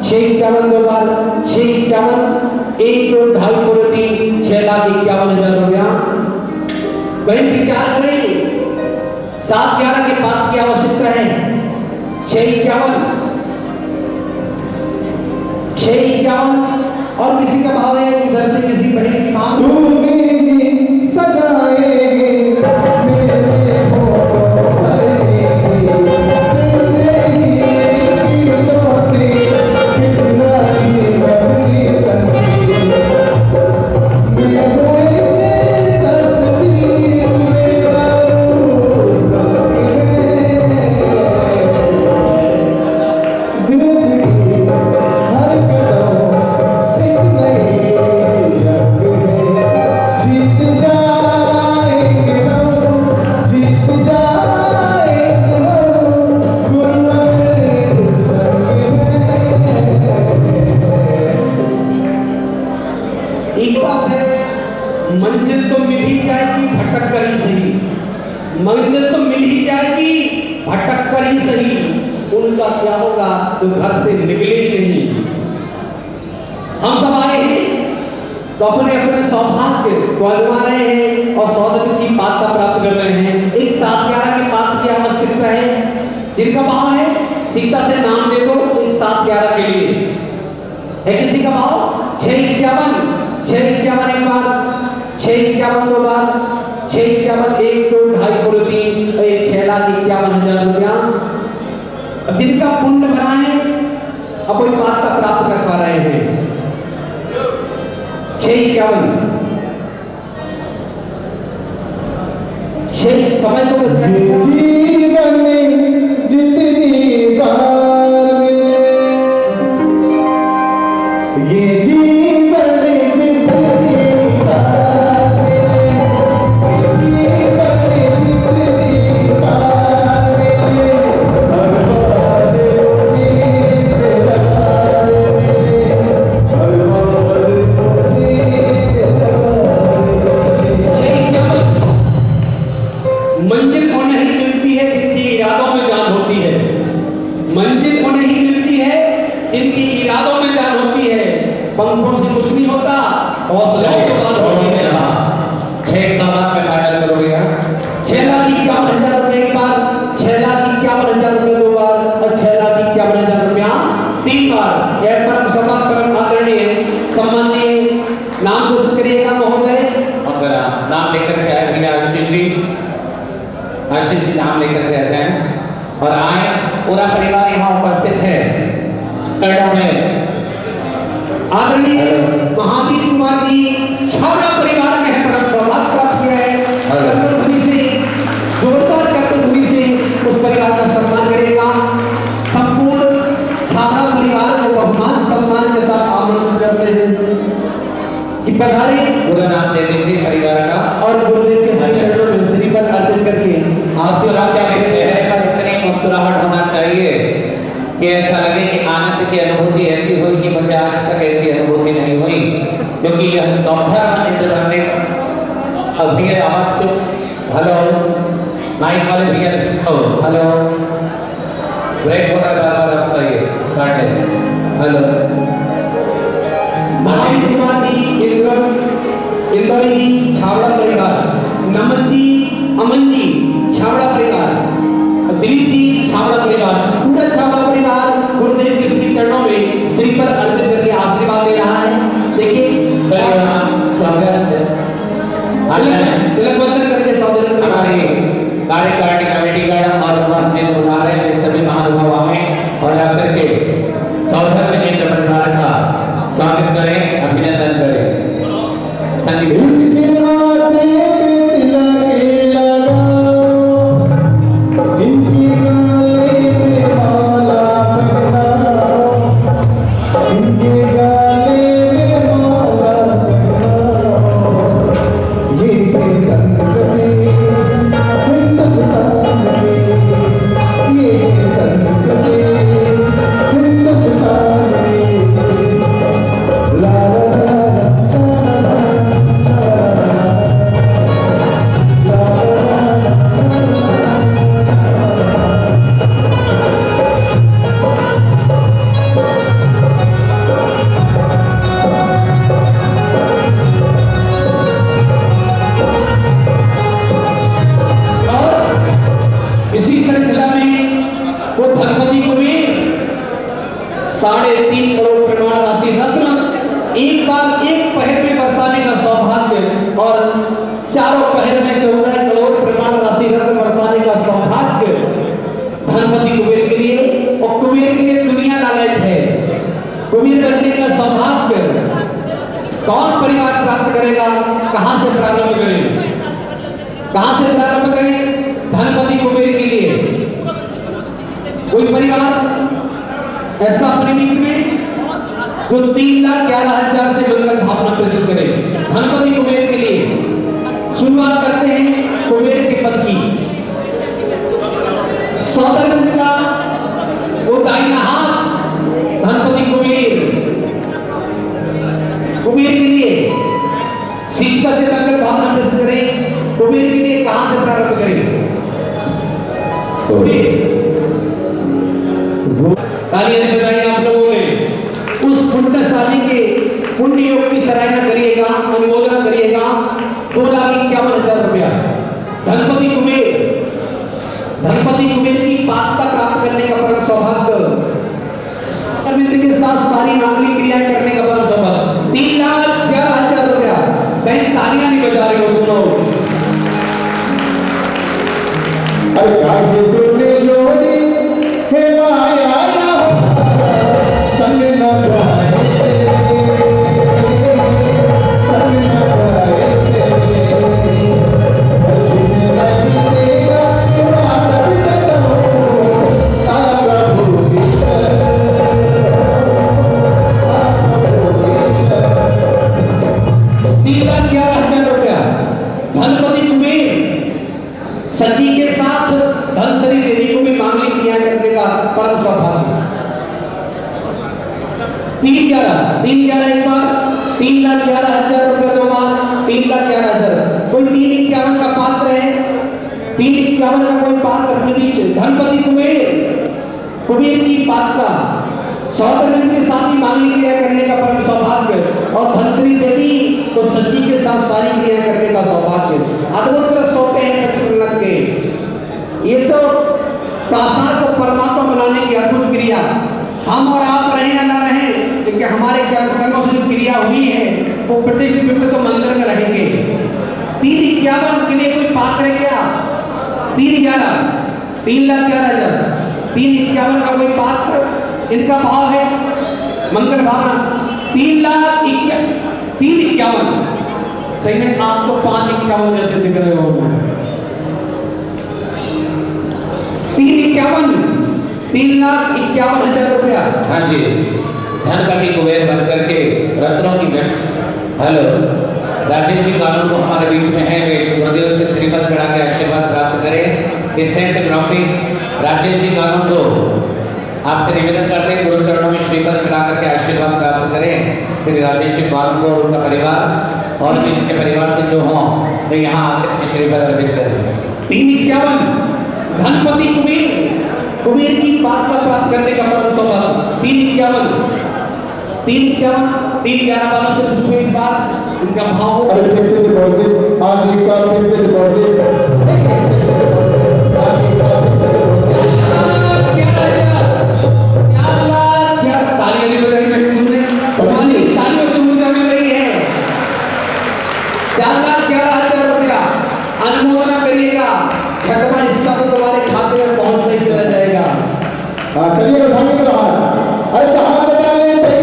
S4: 6,51 दो बार, 6,51 1, 2, 2.5 करोड़ 3 6,51,000 रुपया। बहन विचार करें 7,11 के बाद की आवश्यकता है। 6,51 और किसी का भाव है इधर से किसी बहन की मांग।
S3: तुम्हें सजाएंगे मेरे होठों पर गीतों से कितना जीवन की संगीत। तस्वीर मेरा रूप जिंदगी हर कदम एक नई
S4: एक बात है, मंजिल तो मिल ही जाएगी, भटक कर ही सही। मंजिल तो मिल ही जाएगी, भटक कर ही सही। उनका क्या होगा जो घर से निकले ही नहीं। हम सब आए हैं तो अपने अपने सौभाग्य को आजमा रहे हैं और सौभाग्य की पात्रता प्राप्त कर रहे हैं। एक 7/11 के पात्र की आवश्यकता है। जिनका भाव है सीता से नाम दे दो, एक 7/11 के लिए है। किसी का भाव 651 651 एक बार, 651 दो बार, 651 1 2 2.5 करोड़ 3 6,51,000 रुपया। अब जिनका पुण्य बना है अब कोई पात्रता प्राप्त कर पा रहे हैं। 651 समझ लो
S3: जीवन में जितनी बार ये जीवन में जितनी बार जीवन में जितनी बार हर बार
S4: मंजिल उन्हें ही मिलती है जिनकी इरादों में जान होती है। मंजिल उन्हें ही मिलती है जिनकी इरादों में जान होती है। पंखों से कुछ नहीं होता, हौसलों से जान होती है।
S2: 6 का बात में फाइनल करोगे यार।
S4: 6,51,000 रुपए एक बार, 6,51,000 रुपए दो बार और 6,51,000 रुपया 3 बार। यह परम सभा परम आदरणीय सम्माननीय नाम घोषित करिएगा महोदय।
S2: और जरा नाम लेकर के आए भैया आशीष जी। आशीष जी नाम लेकर के आते हैं और आए। पूरा परिवार यहाँ उपस्थित है। कड़ों में
S4: आदरणीय महावीर कुमार जी छावड़ा परिवार में है, परम सौभाग्य प्राप्त किया है। कर्तव्य से जोरदार कर्तव्य से उस परिवार का सम्मान करेगा। संपूर्ण छावड़ा परिवार को बहुमान सम्मान के साथ आमंत्रित करते हैं कि पधारे।
S2: पूरा नाम दे दीजिए परिवार का
S4: और गुरुदेव के चरणों में श्रीफल अर्पित करके
S2: आशीर्वाद के चेहरे पर इतनी मुस्कुराहट होना चाहिए कि ऐसा लगे कि आनंद की अनुभूति ऐसी हुई कि मुझे आज तक ऐसी अनुभूति नहीं हुई। क्योंकि यह सौंदर्य इंद्र बनने अभी आवाज को हेलो माइक वाले भैया हेलो ब्रेक हो रहा है बार-बार आपका ये काटे हेलो
S4: महावीर कुमार जी इंदौरी जी छावड़ा परिवार, नमन जी अमन जी छावड़ा परिवार, दिलीप जी छावड़ा परिवार, पूरा छावड़ा परिवार गुरुदेव के श्री चरणों में श्रीफल अर्पित करके आशीर्वाद दे रहा है। देखिए तिलक बंधन करके सौजन्य
S2: हमारे कार्यकारिणी कमेटी का और जिन बुला रहे हैं सभी महानुभाव आए और आकर के सौधर्म केंद्र परिवार का स्वागत करें, अभिनंदन करें। संगीत
S3: इनके माथे पे तिलक लगाओ, इनकी गाले पे माला पहनाओ, इनके गाले में माला पहनाओ। ये है संस्कृति हिंदुस्तान की, ये है संस्कृति हिंदुस्तान की। ला
S4: इसी श्रृंखला में वो धनपति कुबेर 3.5 करोड़ प्रमाण राशि रत्न एक बार एक पहर में बरसाने का सौभाग्य और चारों पहर में 14 करोड़ प्रमाण राशि रत्न बरसाने का सौभाग्य धनपति कुबेर के लिए। और कुबेर के लिए दुनिया लालच है। कुबेर बनने का सौभाग्य कौन परिवार प्राप्त करेगा? कहां से प्रारंभ करें? कहां से प्रारंभ करें? धनपति कुबेर के लिए कोई परिवार ऐसा अपने बीच में जो 3,11,000 से बनकर भावना प्रस्तुत करे। धनपति कुबेर के लिए शुरुआत करते हैं कुबेर के पद की। सौदरगंज का वो दाहिना हाथ धनपति कुबेर के लिए शीतल से मंगल भावना प्रस्तुत करें। कुबेर के लिए कहां से प्रारंभ करें? तालियां बजाइए आप लोगों ने। उस पुण्यशाली के पुण्य योग की सराहना करिएगा, अनुमोदना करिएगा। 2,51,000 रुपया धनपति कुबेर की पात्रता प्राप्त करने का परम सौभाग्य, के साथ सारी मांगलिक क्रिया करने का परम सौभाग्य। 3,11,000 रुपया। कहीं तालियां नहीं बजा रहे हो तुम लोग।
S3: अरे काहे तूने जोड़ी हे माया संग न जाए, संग न जाए जिन लगी तेरा मानव जन्म सारा भूलेश्वर।
S4: 3,11,000 रुपया धनपति कुबेर सची के साथ धनवंतरी देवी को भी मांगलिक क्रिया करने का परम सौभाग्य। 3,11,000 एक बार, 3,11,000 रुपया दो बार, 3,11,000। कोई 3,51 का पात्र है? 3,51 का कोई पात्र अपने बीच? धनपति कुबेर की पात्रता, सौतरन के साथ ही मांगलिक क्रिया करने का परम सौभाग्य और धनवंतरी देवी को सची के साथ सारी क्रिया करने का सौभाग्य। अद्भुत सोते हैं पतिव्रत के। ये तो पाषाण को परमात्मा बनाने की अद्भुत क्रिया। हम और आप रहे या ना रहे, क्योंकि हमारे कर्मों से जो क्रिया हुई है वो प्रत्येक में तो मंदिर में रहेंगे। 3,51 के लिए कोई पात्र है क्या? 3,11,000 3,51 का कोई पात्र? इनका भाव है मंगल भावना। 3,51 सही में आप तो 5,51 जैसे दिख रहे हो। 3,51,000 रुपया।
S2: हाँ जी, धनपति कुबेर बन करके रत्नों की भेंट। हेलो, राजेश जी कानून को हमारे बीच में है, वे गुरुदेव से श्रीमत चढ़ा के आशीर्वाद प्राप्त करें। इस सेंट ग्राउंडिंग राजेश जी कानून को आपसे निवेदन करते हैं, गुरु चरणों में श्रीमत चढ़ा करके आशीर्वाद प्राप्त करें। श्री राजेश जी कानून को और उनका परिवार और भी उनके परिवार से जो हों वे यहाँ आकर श्रीमत अर्पित करें।
S4: 3,51 धनपति कुबेर की पात्रता प्राप्त करने का परम सौभाग्य। 3,11 वालों से पूछो एक बार इनका भाव।
S3: अरे फिर से डिपॉजिट आज एक बार, फिर से डिपॉजिट।
S4: अनुमोदना करिएगा, छठवां हिस्सा तो तुम्हारे खाते में पहुंचने ही चला जाएगा।
S3: चलिए उठाने के बाद अरे कहां डाले भाई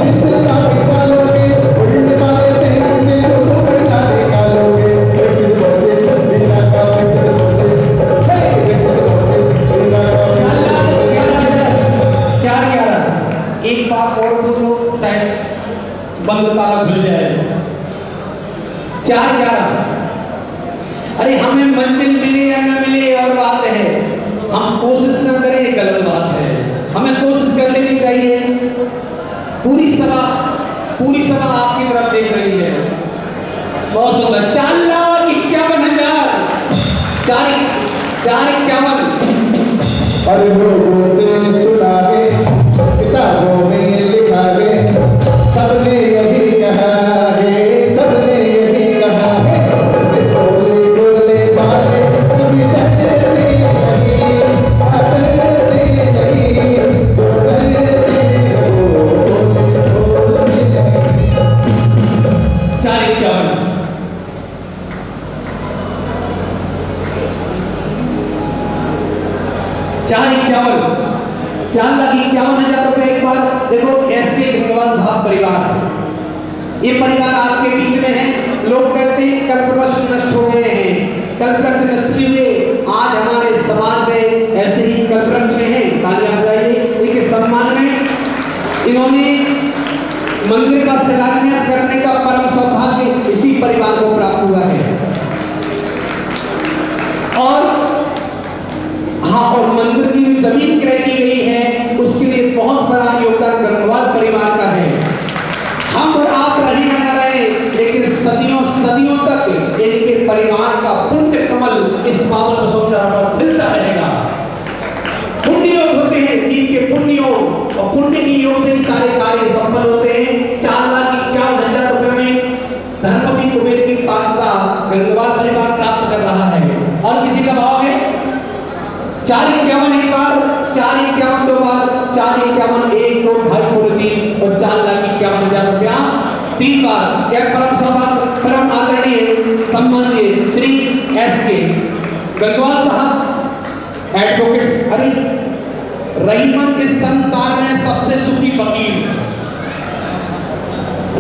S3: जितना निकालोगे उल्टे वाले तेरे से जो उल्टा निकालोगे फिर बोले बिना का फिर बोले बिना का
S4: 4,11 एक बार और तो शायद बंद ताला खुल जाए। 4,11 अरे हमें मंजिल मिले या न मिले और बात है, हम कोशिश न करें ये गलत बात है। हमें कोशिश कर लेनी चाहिए। पूरी सभा आपकी तरफ देख रही है। बहुत सुंदर। 4,51,000 4,51।
S3: अरे लोगों से सुना है किताबों में लिखा है, सबने यही कहा है, सबने यही कहा है।
S4: एक बार देखो, एसके गंगवाल साहब परिवार, ये परिवार आपके बीच में है। लोग कहते हैं कल्पवृक्ष नष्ट हो गए हैं, कल्पवृक्ष नष्ट नहीं हुए। आज हमारे समाज में ऐसे ही कल्पवृक्ष हैं। तालियां बजाइए इनके सम्मान में। इन्होंने मंदिर का शिलान्यास करने का परम सौभाग्य इसी परिवार को प्राप्त हुआ है। और मंदिर की जो जमीन क्रय की गई है उसके लिए बहुत बड़ा योगदान गंगवाल परिवार का है। हम और आप रहे या न रहे, लेकिन सदियों परिवार का पुण्य कमल इस पावन वसुंधरा पर मिलता रहेगा। पुण्य योग होते हैं, जीव के पुण्य योग, और पुण्य की योग से ही सारे कार्य सफल होते हैं। 4,51,000 रुपए में धनपति कुबेर की पात्रता गंगवार परिवार प्राप्त कर रहा है। और किसी का भाव है 4,51 एक बार, 4,51 दो बार, 4,51 1 2 2.5 करोड़ 3 और 4,51,000 रुपया 3 बार। यह परम सौभाग्य, परम आदरणीय सम्माननीय श्री एस के गंगवार साहब एडवोकेट हरि रहीमन इस संसार में सबसे सुखी वकील,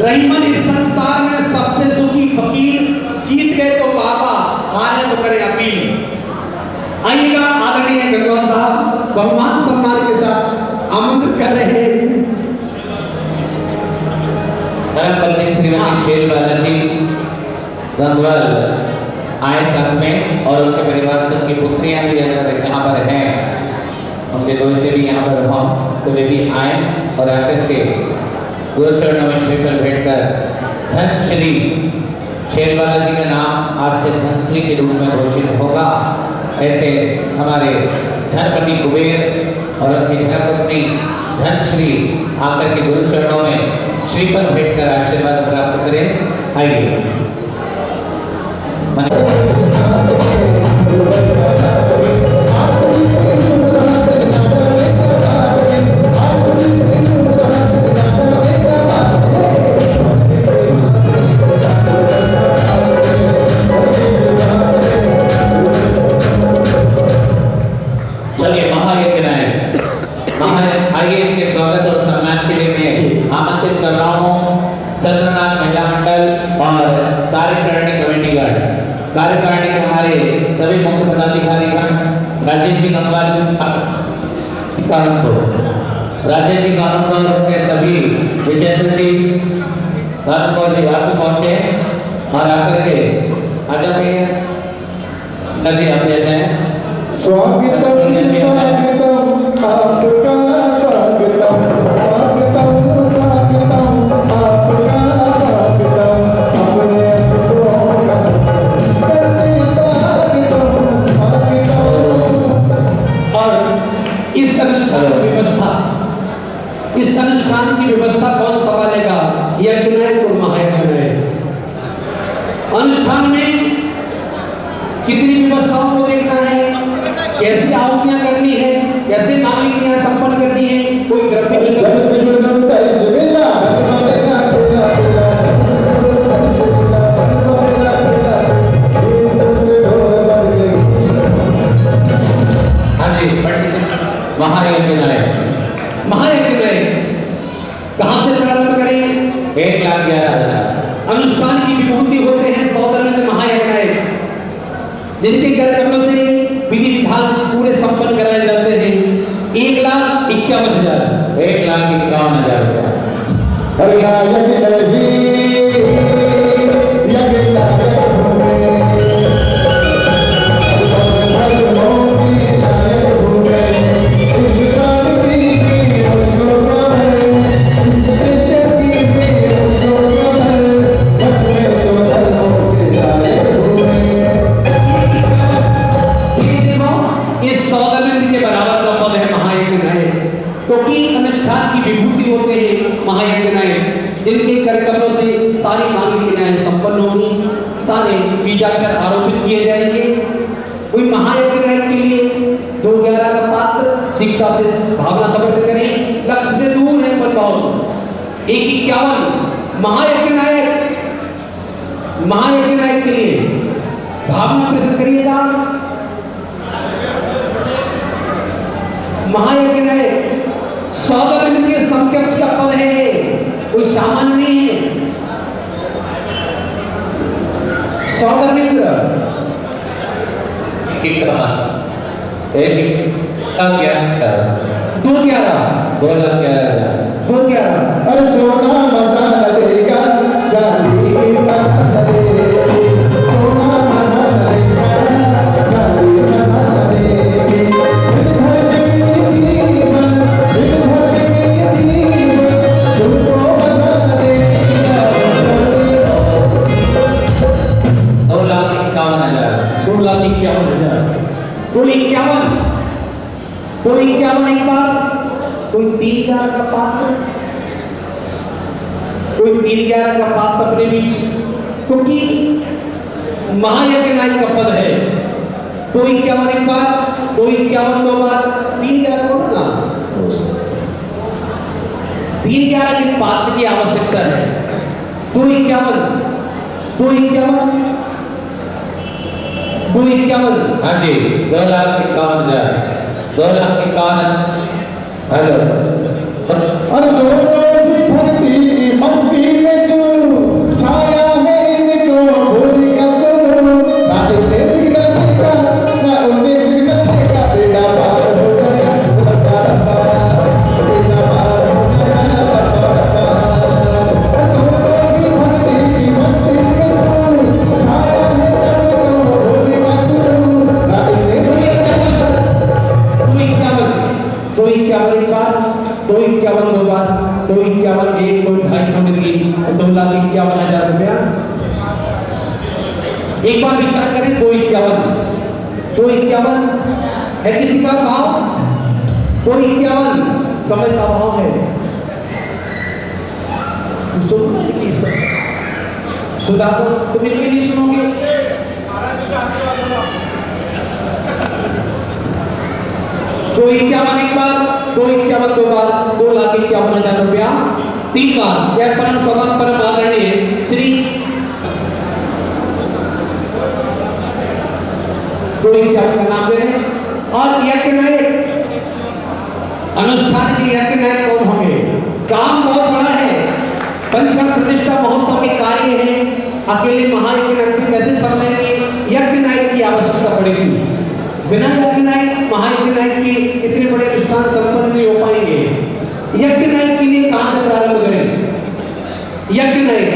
S4: रहीमन इस संसार में सबसे सुखी वकील, जीत गए तो बाबा, हारे तो करे अपील। आइएगा आदरणीय गंगवार साहब बहुमान सम्मान के साथ आमंत्रित कर रहे हैं।
S2: धर्मपत्नी श्रीमती शेरबाला जी गंगवार आए साथ में, और उनके परिवार से उनकी पुत्रियां भी यहाँ पर हैं, उनके दोस्ते भी यहाँ पर हम, तो वे भी आए और आकर के गुरु चरणों में श्रीफल भेंट कर धनश्री शेरबाला जी का नाम आज से धनश्री के रूप में घोषित होगा। ऐसे हमारे धनपति कुबेर और उनकी धर्मपत्नी धनश्री आकर के गुरु चरणों में श्रीफल भेंट कर आशीर्वाद प्राप्त करें। आइए कार्यकारिणी के हमारे सभी मुख्य पदाधिकारीगण, राजेश जी गंगवार राजेश जी कानून के सभी विजेंद्र जी कानून जी आप पहुंचे और आकर के आजा भैया जी आप आ जाए।
S3: स्वागतम स्वागतम आपका स्वागतम स्वागतम स्वागतम आपका स्वागतम अपने
S4: इस अनुष्ठान की व्यवस्था कौन संभालेगा? यज्ञ और महायज्ञ। अनुष्ठान में कितनी व्यवस्थाओं को देखना है, कैसे आहुतियां करनी है, कैसे महायज्ञ संपन्न करनी है, कोई द्रव्य महायज्ञ कहां से प्रारंभ करें?
S2: 1,11,000
S4: अनुष्ठान की विभूति होते हैं 100 में महायज्ञ, जिनके कार्यक्रमों से विधि विधान पूरे संपन्न कराए जाते हैं। 1,51,000
S2: 1,51,000 रुपया।
S4: अनुष्ठान की विभूति होते हैं महायज्ञ, जिनके कार्यक्रमों से सारी मांगी क्रियाएं संपन्न होंगी, सारे बीजाक्षर आरोपित किए जाएंगे। कोई महायज्ञ के लिए 2,11 का पात्र शिक्षा से भावना समर्पित करें, लक्ष्य से दूर है पर बहुत। 1,51 महायज्ञ नायक के लिए भावना प्रस्तुत करिएगा। महायज्ञ नायक 100 के समकक्ष का पद है, कोई सामान्य नहीं है। 100 मित्र
S2: एक
S3: अरे सोना मजा न देगा चांदी मजा न देगी, सोना मजा न देगा चांदी मजा न देगी।
S4: कोई 51, कोई 51 एक बार, कोई 3,11 का पात्र, कोई 3,11 का पात्र अपने बीच, क्योंकि महायज्ञ नायक का पद है। कोई 51 एक बार, कोई 51 दो बार, 3,11 को ना 3,11 के पात्र की आवश्यकता है। कोई 51, कोई 51, कोई 51,
S2: हाँ जी 2,51,000, 2,51,000। हेलो
S3: अरे दोनों की भक्ति की मस्ती में चूर छाया है इनको भूल का सुनो ना इनने सिग्नल देखा ना उनने सिग्नल देखा बेटा पार हो गया बेटा पार हो गया दोनों की भक्ति की मस्ती में चूर छाया है इनको भूल का सुनो ना इनने
S4: कोई 51, कोई 51 एक बार, कोई 51 दो बार, कोई 51 एक, कोई 2.5 की 2,51,000 रुपया। एक बार विचार करें, कोई 51 है किसी का भाव, कोई 51 समय का भाव है। सुधा तुम इनके नहीं सुनोगे, कोई 51 एक बार, कोई 51 दो बार, 2,51,000 रुपया 3 बार। यह परम समान परम आदरणीय श्री कोई 51 का नाम दे रहे हैं। और यज्ञ नायक, अनुष्ठान के यज्ञ नायक कौन होंगे? काम बहुत बड़ा है, पंचकर्म प्रतिष्ठा महोत्सव के कार्य है, अकेले महायज्ञ नायक से कैसे समझेंगे? यज्ञ नायक की आवश्यकता पड़ेगी। बिना यज्ञ नायक महायज्ञ नायक के इतने बड़े अनुष्ठान संपन्न नहीं हो पाएंगे। यज्ञ नायक के लिए कहां से प्रारंभ करें? यज्ञ नायक,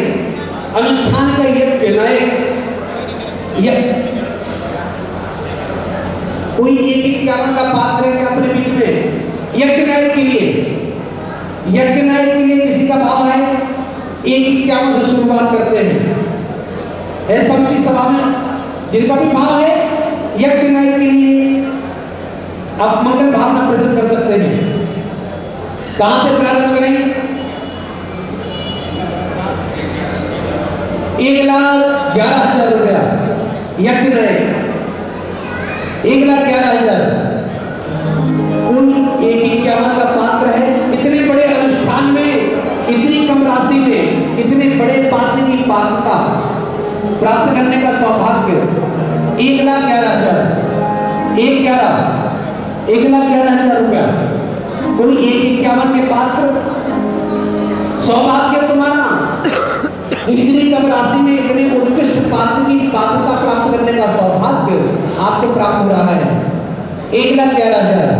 S4: अनुष्ठान का यज्ञ नायक, कोई 1,51 का पात्र है अपने बीच में। यज्ञ नायक के लिए, यज्ञ नायक के लिए किसी का भाव है 1,51 से शुरुआत करते हैं। ऐसा समझी सभा में जिनका भी भाव है यज्ञ नायक के लिए आप मंगल भावना प्रस्तुत कर सकते हैं। कहां से प्रारंभ करें? 1,11,000 रुपया यज्ञ नायक, 1,11,000। कोई 1,51 का पात्र है, इतने बड़े अनुष्ठान में, इतनी कम राशि में, इतने बड़े पात्र की पात्रता प्राप्त करने का सौभाग्य 1,11,000, 1,11,000 रुपया। कोई 1,51 के पात्र, सौभाग्य तुम्हारा इतनी कम राशि में इतने उत्कृष्ट पात्र की पात्रता प्राप्त करने का सौभाग्य आपको प्राप्त हो रहा है। 1,11,000,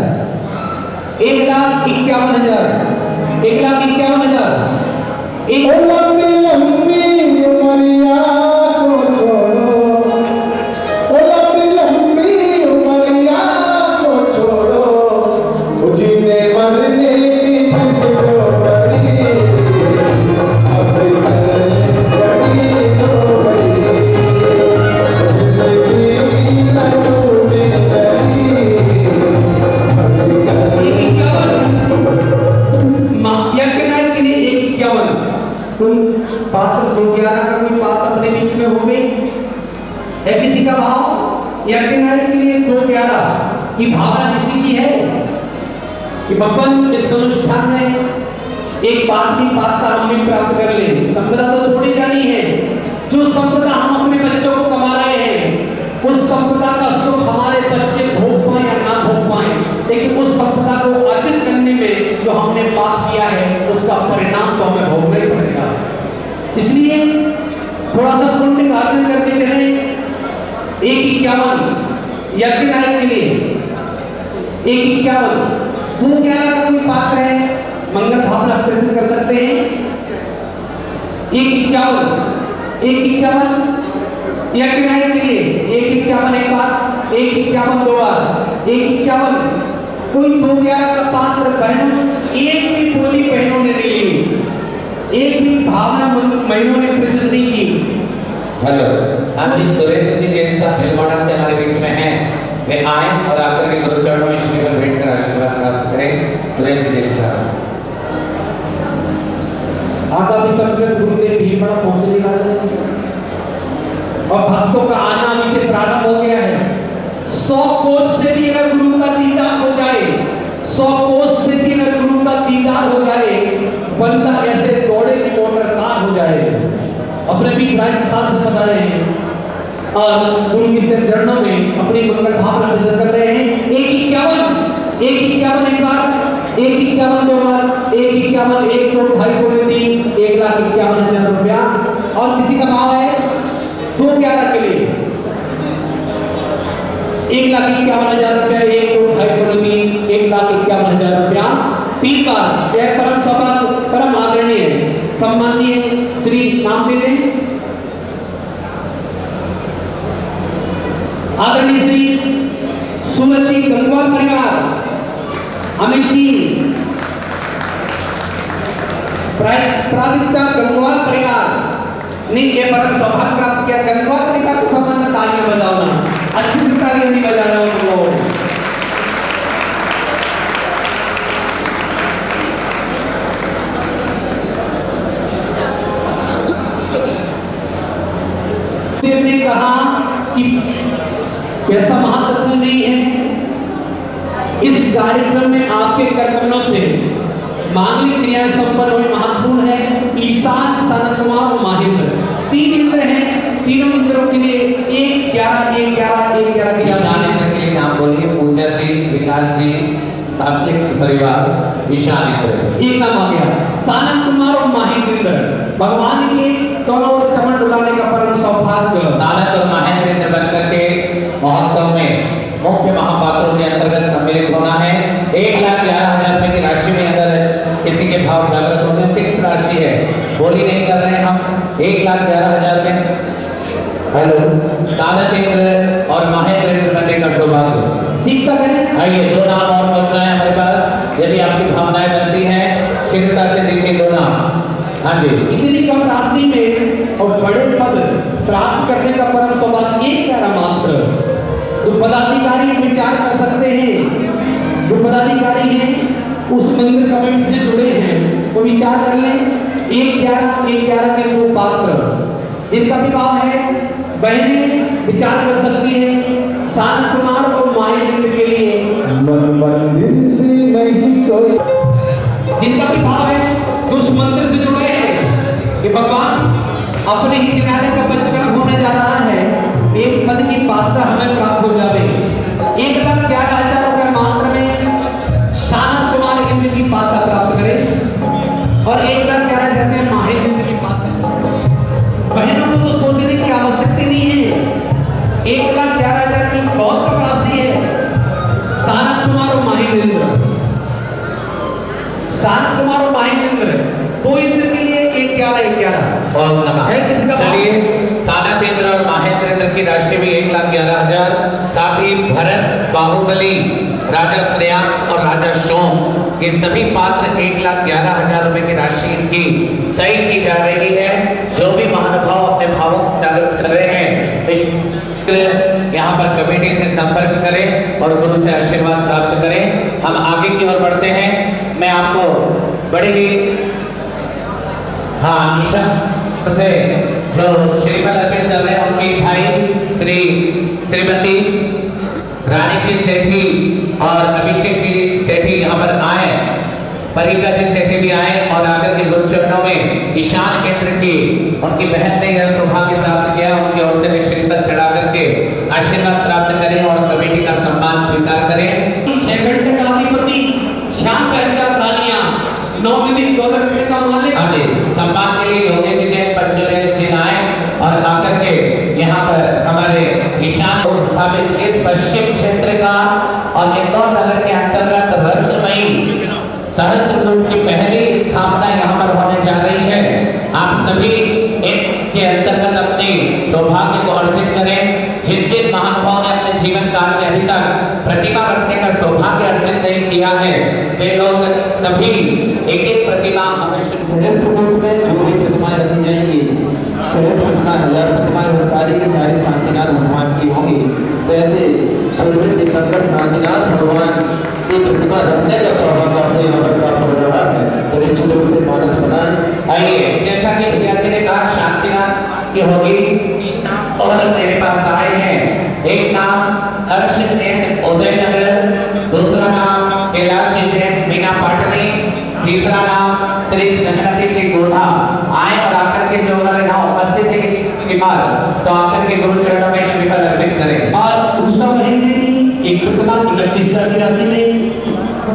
S4: 1,51,000, 1,51,000।
S3: लंबी लंबी उमरिया को छोड़ो, लंबी लंबी उमरिया को छोड़ो, जीने मरने की फैसलो बड़ी, अब बड़ी तो बड़ी, जिंदगी की लड़ोड़ी लड़ी,
S4: यज्ञ नायक के लिए 1,51। कोई पात्र 2,11 का कोई पात्र अपने बीच में होंगे? है किसी का भाव? यज्ञ नायक के लिए 2,11 की भावना किसी की है कि भगवान इस अनुष्ठान में एक बात की पात्रता हम भी प्राप्त कर ले। संपदा तो छोड़ी जानी है। जो संपदा हम अपने बच्चों को कमा रहे हैं, उस संपदा का सुख हमारे बच्चे भोग पाए या ना भोग पाए, लेकिन उस संपदा को अर्जित करने में जो हमने पाप किया है उसका परिणाम तो हमें भोगना ही पड़ेगा। इसलिए थोड़ा सा पुण्य का अर्जन करके चले। 1,51 यज्ञ नायक के लिए 1,51, 2,11 का कोई पात्र है, मंगल भावना प्रस्तुत कर सकते हैं। 1,51 यज्ञ नायक के लिए 1,51 एक बार, 1,51 दो बार, 1,51। कोई 2,11 का पात्र बहन, एक भी बोली बहनों ने नहीं ली, एक भी भावना महीनों ने प्रस्तुत नहीं की।
S2: हेलो, हाँ जी, सुरेंद्र जी जैन साहब भिलवाड़ा से हमारे बीच में हैं। वे आए और आकर के गुरु चरणों में श्रीफल भेंट कर आशीर्वाद प्राप्त करें। सुरेश जी साहब
S4: आगामी समय में गुरुदेव भीलवाड़ा पहुंचने वाले हैं और भक्तों का आना अभी से प्रारंभ हो गया है। 100 कोस से भी अगर गुरु का दीदार हो जाए, 100 कोस से भी अगर गुरु का दीदार हो जाए, बंदा ऐसे दौड़े की मोटर कार हो जाए। अपने भी शास्त्र बता रहे हैं और गुरु के चरणों में अपनी मंगल भावना प्रकट कर रहे हैं। 151 एक बार, 151 दो बार, 151 1 2 ढाई पौने 3 1,51,000 रुपया। और किसी का भाव है 211 के लिए 1,51,000 रुपया, 1 2 ढाई पौने 3 1,51,000 रुपया। 3 बार यह परम सौभाग्य परम आदरणीय सम्माननीय श्री नाम दे दें आदरणीय श्री सुमति गंगवार परिवार अमित जी, प्रादित्य गंगवार परिवार ने यह परम सौभाग्य प्राप्त किया। गंगवार परिवार को सम्मान में तालियां बजाओ ना, अच्छी से तालियां नहीं बजा रहे हो लोग। ने कहा कि पैसा महत्वपूर्ण नहीं है, इस कार्यक्रम में आपके कर्मों से मांगलिक क्रियाएं संपन्न हुई महत्वपूर्ण है। ईशान, सनत कुमार और महेंद्र 3 इंद्र हैं। तीनों इंद्रों के लिए 1-11
S2: ईशान इंद्र के लिए नाम बोलिए। पूजा जी, विकास जी, तास्लिक परिवार ईशान इंद्र।
S4: एक नाम आ गया सानंद कुमार और महेंद्र। भगवान के दोनों ओर चमन डुलाने का परम सौभाग्य।
S2: सानंद और महेंद्र बनकर के महोत्सव में मुख्य महापात्रों के अंतर्गत सम्मिलित होना है। 1,11,000 रुपए की राशि में अगर किसी के भाव जागृत होते हैं, फिक्स राशि है, बोली नहीं कर रहे हैं हम। 1,11,000 में हेलो सानंद इंद्र और महेंद्र बनने का सौभाग्य
S4: सीखता करें।
S2: आइए 2 नाम और पहुंच रहे हैं हमारे पास। यदि आपकी भावनाएं बनती हैं शीघ्रता से दीजिए 2 नाम। हाँ जी,
S4: इतनी कम राशि में और बड़े पद प्राप्त करने का परम सौभाग्य 1,11 मात्र। जो पदाधिकारी विचार कर सकते हैं, जो पदाधिकारी हैं उस मंदिर कमेटी से जुड़े हैं, वो विचार कर लें। 1,11 के 2 पात्र जिनका विवाह है, बहनें विचार कर सकती हैं। सानंद कुमार और महेंद्र के लिए
S3: मंदिर से नहीं कोई
S4: जिनका विवाह है, जो उस मंदिर से जुड़े हैं कि भगवान अपने ही किनारे का पंचकर्म होने जा रहा है, एक पद की पात्रता हमें प्राप्त हो जाए। 1,11,000 रुपये मात्र में सानंद कुमार इंद्र की पात्रता प्राप्त करें और 1,11,000 में महेंद्र की पात्रता। बहनों को तो सोचने की आवश्यकता नहीं है, 1,11,000 की बहुत कम राशि है। सानंद कुमार और महेंद्र, सानंद कुमार और महेंद्र 2 इंद्र के लिए 1,11,11
S2: और नमः। चलिए सानंद इंद्र और महेंद्र की राशि भी 1,11,000। साथ ही भरत, बाहुबली, राजा श्रेयांश और राजा सोम ये सभी पात्र 1,11,000 रुपए की राशि इनकी तय की जा रही है। जो भी महानुभाव अपने भावों को जागृत कर रहे हैं यहाँ पर कमेटी से संपर्क करें और गुरु से आशीर्वाद प्राप्त करें। हम आगे की ओर बढ़ते हैं। मैं आपको बड़ी ही से जो श्रीफल अर्पित कर रहे हैं उनकी भाई श्रीमती रानी जी सेठी और अभिषेक जी सेठी यहाँ पर आए, परिका जी सेठी भी आए और आकर के गुरु चरणों में ईशान केंद्र की उनकी बहन ने यह सौभाग्य प्राप्त किया, उनकी ओर से श्रीफल चढ़ा करके आशीर्वाद प्राप्त करें और कमेटी का सम्मान स्वीकार करें।
S4: 6 घंटे का अधिपति, 6 तालियां, 9 दिन 14 घंटे का मालिक।
S2: सम्मान के लिए योगी जी पंचोले जी आए और आकर के यहाँ पर हमारे ईशान को स्थापित इस पश्चिम क्षेत्र का और इंदौर नगर के अंतर्गत रत्नमयी सहस्त्र की पहली स्थापना यहाँ पर होने जा रही है। आप सभी इनके अंतर्गत अपने सौभाग्य को अर्जित करें। जिन जिन महानुभावों ने अपने जीवन काल में अभी तक प्रतिमा रखने का सौभाग्य अर्जित नहीं किया है, वे लोग सभी एक प्रतिमा अवश्य।
S5: सहस्त्र कुंड में जो भी प्रतिमाएं रखी जाएंगी, सहस्त्र प्रतिमा 1000 प्रतिमाएं सारी की सारी शांतिनाथ भगवान की होंगी। तो ऐसे शांतिनाथ भगवान की प्रतिमा रखने का सौभाग्य आपको यहाँ पर प्राप्त हो रहा है। तो निश्चित रूप से मानस बनाएं।
S2: आइए, जैसा कि भैया जी ने कहा शांतिनाथ की होगी और मेरे पास आए हैं। एक नाम अर्शित एंड उदयनगर, दूसरा नाम कैलाश जैन मीना पाटनी, तीसरा नाम श्री संगति जी गोधा। आए और आकर के जो हमारे यहाँ उपस्थित है के बाद तो आकर के गुरु चरणों में श्रीफल अर्पित करें।
S4: और उस समय भी एक प्रतिमा 31,000 की राशि में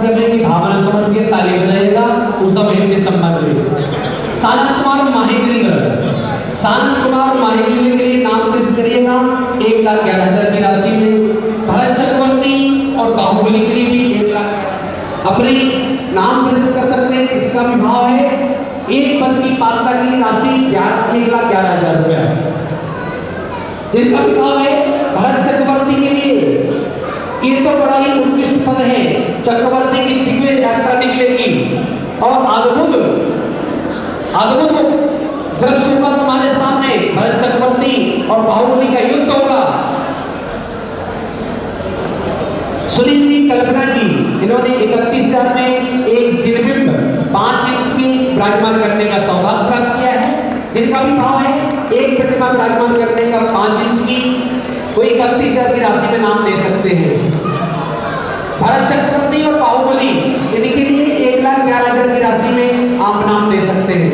S4: करने की भावना समझ के ताली बजाएगा। उस समय के संबंध में सानंद कुमार माहिरी के लिए नाम प्रेषित करिएगा 1,11,000 की राशि में। भरत चक्रवर्ती और बाहुबली के लिए भी 1 लाख अपने नाम प्रेषित कर सकते हैं। इसका भी भाव है एक पद की पात्रता की राशि 1,11,000 रुपया। जिनका भी भाव है भरत चक्रवर्ती के लिए ये तो बड़ा ही उत्कृष्ट पद है। चक्रवर्ती की दिव्य यात्रा निकलेगी और अद्भुत दृश्य होगा तुम्हारे सामने। भरत चक्रवर्ती और बाहुबली का युद्ध होगा। सुनील जी कल्पना जी इन्होंने 31,000 में एक जिनबिंब 5 इंच की विराजमान करने का सौभाग्य प्राप्त किया है। जिनका भी भाव है एक प्रतिमा विराजमान करने का 5 इंच की, तो 31,000 की राशि में नाम दे सकते हैं। भरत चक्रवर्ती और बाहुबली इनके लिए 1,11,000 की राशि में आप नाम दे सकते हैं।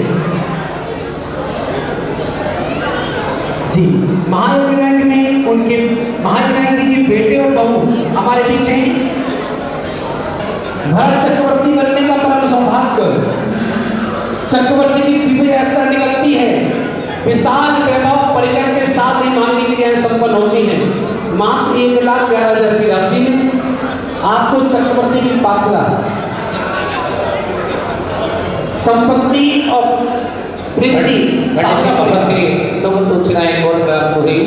S4: जी, महाविनायक ने उनके महाविनायक जी के बेटे और बहू हमारे बीच हैं। भरत चक्रवर्ती बनने का परम सौभाग्य, चक्रवर्ती की दिव्य यात्रा निकलती है। विशाल वैभव परिकर के साथ ही मांगनी क्रियाएं संपन्न होती हैं। मात्र 1,11,000 की राशि में आपको चक्रवर्ती की पात्रता, संपत्ति और
S2: शुभ सूचनाएं और प्राप्त हुई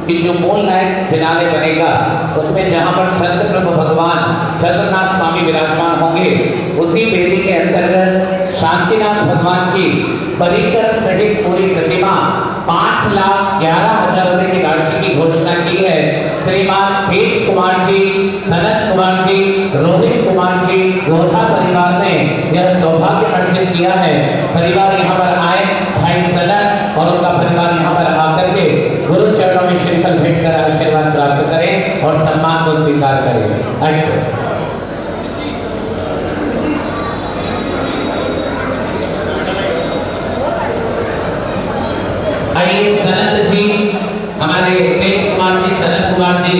S2: कि जो मूल नायक जिनालय बनेगा उसमें जहां पर चंद्रप्रभु भगवान चंद्रनाथ स्वामी विराजमान होंगे, उसी वेदी के अंतर्गत शांतिनाथ भगवान की परिकर सहित पूरी प्रतिमा 5,11,000 रुपए की राशि की घोषणा की है। श्रीमान तेज कुमार जी, सनत कुमार जी, रोहित कुमार जी गोधा परिवार ने यह सौभाग्य अर्जित किया है। परिवार यहाँ पर आए, भाई सनत और उनका परिवार यहाँ पर आकर के गुरु चरणों में श्रीफल भेंट कर आशीर्वाद प्राप्त करें और सम्मान को स्वीकार करें। आइए आइए सनत जी, हमारे तेज कुमार जी, सनत कुमार जी,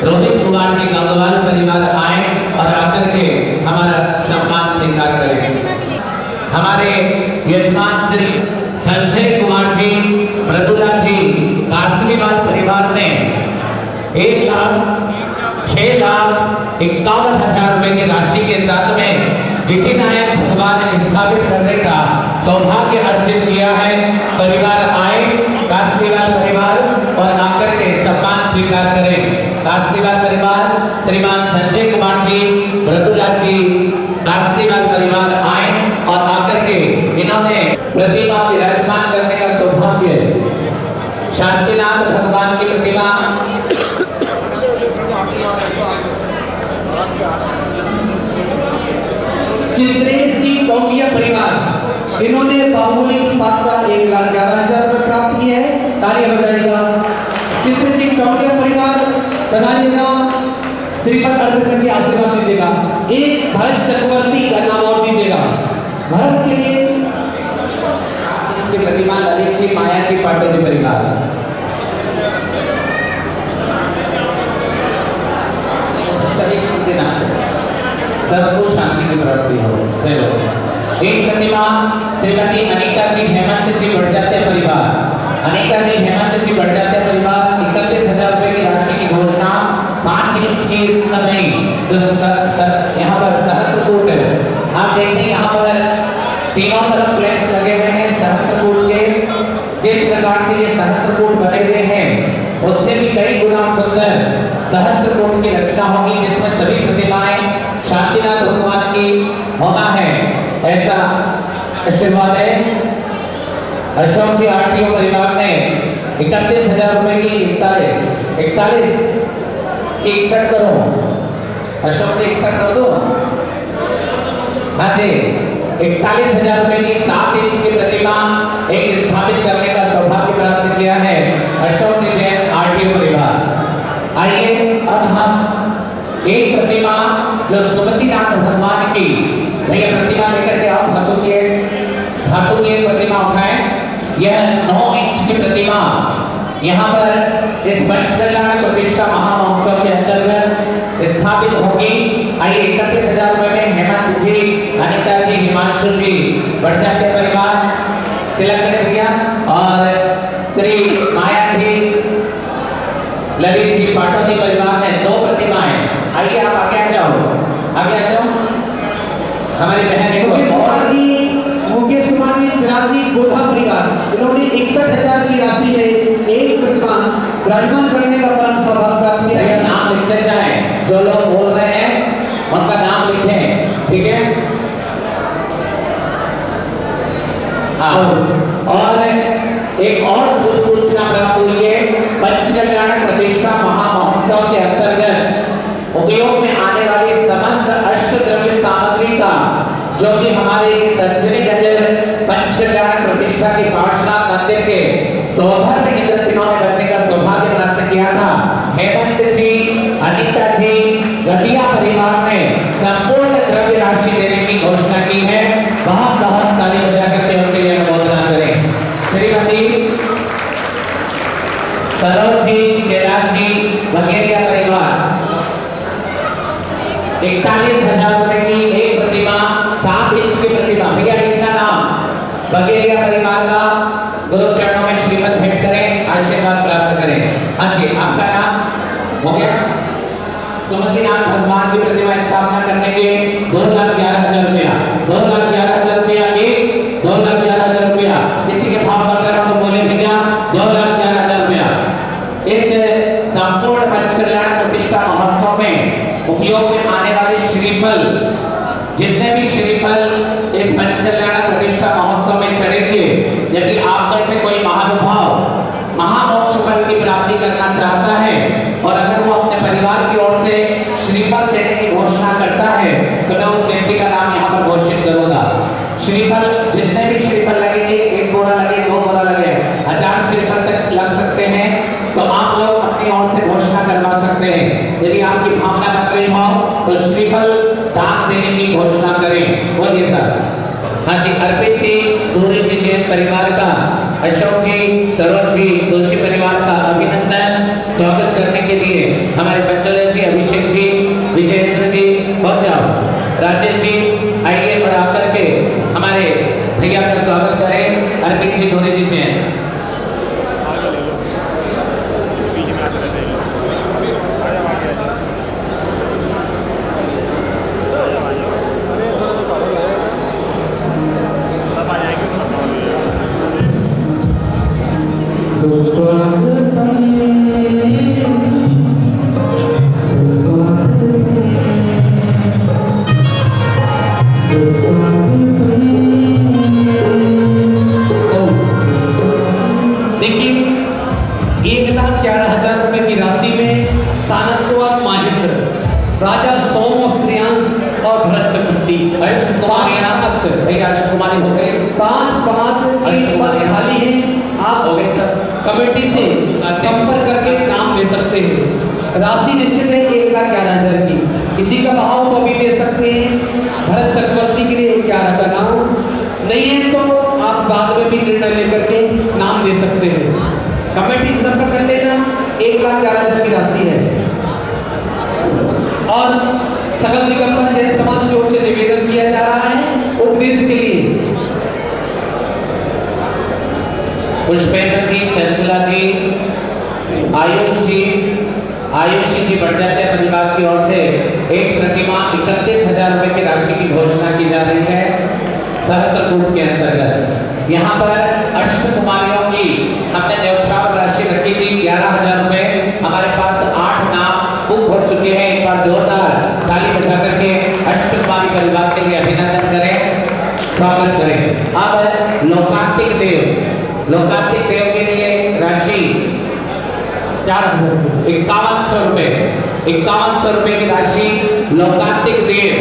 S2: रोहित कुमार जी गंगवाल परिवार आए और आकर के हमारा सम्मान स्वीकार करें। हमारे यजमान श्री संजय कुमार जी, मृदुला जी कासलीवाल परिवार ने 1,06,51,000 रुपए की राशि के साथ में विधिनायक भगवान स्थापित करने का सौभाग्य अर्जित किया है। परिवार आए, कासलीवाल परिवार, और आकर के सम्मान स्वीकार करें। कासलीवाल परिवार, श्रीमान संजय कुमार जी, मृदुला जी, कासलीवाल परिवार आए और आकर के इन्होंने प्रतिमा विराजमान करने का सौभाग्य, शांतिनाथ भगवान की प्रतिमा
S4: चित्रेश जी टोंगिया परिवार, इन्होंने बाहुबली की पात्रता 1,11,000 रुपए प्राप्त किए हैं। तालियां बजाइएगा। चित्रेश जी टोंगिया परिवार बनाइएगा, श्रीफल अर्पित करके आशीर्वाद दीजिएगा। एक भरत चक्रवर्ती का नाम और दीजिएगा। भरत के लिए
S2: की प्रतिमा ललित जी, माया जी पाटिल जी परिवार। सब कुछ शांति की प्राप्ति हो। चलो, एक प्रतिमा श्रीमती अनीता जी हेमंत जी बढ़जाते परिवार, अनीता जी हेमंत जी बढ़जाते परिवार 31,000 रुपए की राशि की घोषणा 5 इंच की में जो यहाँ पर सहस्त्रकूट, आप देखते हैं यहाँ पर तीनों तरफ फ्लैक्स लगे हुए हैं सहस्त्रकूट के। जिस प्रकार से ये सहस्त्रकूट बने हुए हैं उससे भी कई गुना सुंदर सहस्त्रकूट की रचना होगी, जिसमें सभी प्रतिमाएं शांतिनाथ भगवान की होना है, ऐसा आशीर्वाद है। अशोक जी आरटीओ परिवार ने 31,000 रुपए की 61 करोड़ अशोक जी 61 कर दो। हाँ जी, 41,000 रुपए की 7 इंच की प्रतिमा एक स्थापित करने का सौभाग्य प्राप्त किया है अशोक जी जैन आरटीओ परिवार। आइए अब हम एक प्रतिमा जो सुमतिनाथ भगवान की, भैया प्रतिमा लेकर के आओ, धातु की प्रतिमा उठाएं। यह 9 इंच की प्रतिमा यहाँ पर इस पंचकल्याण प्रतिष्ठा महामहोत्सव के अंतर्गत स्थापित होगी। आइए 31,000 रुपए में हेमंत जी, अनिता जी, हिमांशु जी, बढ़जाते परिवार, तिलक करें भैया, और श्री माया जी, ललित जी, पाटोदी परिवार ने 2 प्रतिमाएं। आइए आप आगे आ जाओ, आगे आ जाओ। हमारी बहन मुकेश कुमार जी चिराजी गोधा परिवार, इन्होंने 61,000 की राशि में एक प्रतिमा विराजमान करने का परम सौभाग्य प्राप्त किया है। नाम लिखते जाएं, जो लोग बोल रहे हैं उनका नाम लिखें, ठीक है। और एक और सूचना प्राप्त हुई है, पंचकल्याण प्रतिष्ठा महामहोत्सव के अंतर्गत उपयोग में आने वाली समस्त अष्टद्रव्य सामग्री का, जो कि हमारे संजनी नगर पंचकल्याण प्रतिष्ठा के पार्श्वनाथ मंदिर के सौभद्र इंद्र चिन्हों ने बनने का सौभाग्य प्राप्त किया था, हेमंत जी, अनिता जी, गतिया परिवार ने संपूर्ण द्रव्य राशि देने की घोषणा की है। बहुत बहुत ताली बजा करके उनके लिए अनुमोदना करें। श्रीमती सरोज जी, कैलाश जी, बघेरिया परिवार, 41,000 रुपए की एक प्रतिमा, 7 इंच की प्रतिमा। भैया इसका नाम बघेरिया परिवार का गुरु चरणों में श्रीमत भेंट करें, आशीर्वाद प्राप्त करें। हाँ जी, आपका नाम हो गया। सुमतिनाथ भगवान की प्रतिमा स्थापना करने के 2,11,000 रुपया, 2,11,000 रुपया एक, 2,11,000 रुपया किसी के भाव पर करो तो बोले भैया 2,11,000 रुपया। इस संपूर्ण पंचकल्याण प्रतिष्ठा महोत्सव में उपयोग में आने वाले श्रीफल, जितने भी श्रीफल इस पंचकल्याण प्रतिष्ठा महोत्सव में चढ़ेंगे, यदि आप में से कोई महानुभाव महामोक्ष फल की प्राप्ति करना चाहता है और अगर वो अपने परिवार की ओर से श्रीफल देने की घोषणा करता है तो मैं उस व्यक्ति का नाम यहाँ पर घोषित करूंगा। श्रीफल, जितने भी श्रीफल लगेंगे, 1 बोरा लगे, 2 बोरा लगे, 1000 श्रीफल तक लग सकते हैं, तो आप लोग अपनी ओर से घोषणा करवा सकते हैं। यदि आपकी भावना बन रही हो तो श्रीफल दान देने की घोषणा करें। बोलिए सर। हाँ जी, अर्पित जी, दूरी जी जैन परिवार का, अशोक जी, सरोज जी, तुलसी परिवार का अभिनंदन स्वागत करने के लिए हमारे पंचोले जी, अभिषेक जी, विजयेंद्र जी, पहुंच जाओ। राजेश जी आइए और आकर के हमारे भैया का स्वागत करें। अर्पित जी, दूरी जी जैन।
S4: देखिए 1,11,000 रुपए की राशि में सानंदवार माहिंद्र, राजा सोम श्रेयांश और भरत चक्रवर्ती, अष्टकुमारी हो गए, 5 पद खाली है। आप कमेटी से संपर्क करके नाम ले सकते हैं। राशि निश्चित है 1,11,000 की, किसी का भाव तो अभी दे सकते हैं। भरत चक्रवर्ती के लिए 11 का नाम नहीं है तो आप बाद में भी निर्णय लेकर के नाम दे सकते हैं। कमेटी से संपर्क कर लेना। 1,11,000 की राशि है और सकल दिगंबर जैन समाज की ओर से निवेदन किया जा रहा है उपदेश के लिए।
S2: पुष्पेंद्र जी, चंचला जी, आयुषी जी बढ़जाते परिवार की ओर से एक प्रतिमा 31,000 रुपए की राशि की घोषणा की जा रही है सहस्त्रकूट के अंतर्गत। यहाँ पर अष्टकुमारियों की हमने न्यौछावर राशि रखी थी 11,000 रुपए। हमारे पास 8 नाम बुक हो चुके हैं। एक बार जोरदार ताली बजा करके अष्टकुमारी परिवार के लिए अभिनंदन करें, स्वागत करें। अब लोकांतिक देव के लिए राशि 51,100 रुपए। 5100 रुपए की राशि लोकांतिक देव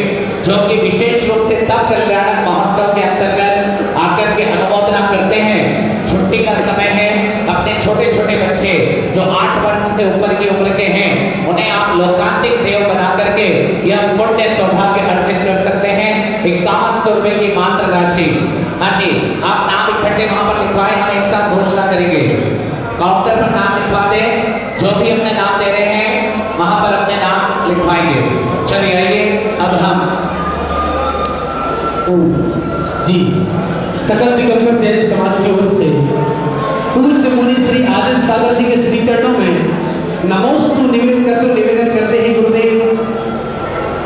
S2: जो कि विशेष रूप से तब कल्याणक महोत्सव के अंतर्गत आकर के अनुमोदना करते हैं। छुट्टी का समय है, अपने छोटे छोटे बच्चे जो 8 वर्ष से ऊपर की उम्र के हैं उन्हें आप लोकांतिक देव बना करके यह पुण्य सौभाग्य अर्जित कर सकते हैं। 5100 रुपए की मात्र राशि। हाँ जी, आप नाम इकट्ठे वहां पर लिखवाएं, हम एक साथ घोषणा करेंगे। काउंटर पर नाम लिखवा दें, जो भी अपने नाम दे रहे हैं वहां पर अपने नाम लिखवाएंगे। चलिए आइए अब हम
S4: जी सकल दिगंबर जैन समाज की ओर से पूज्य मुनि श्री आनंद सागर जी के श्री चरणों में नमोस्तु निवेदन करते हैं गुरुदेव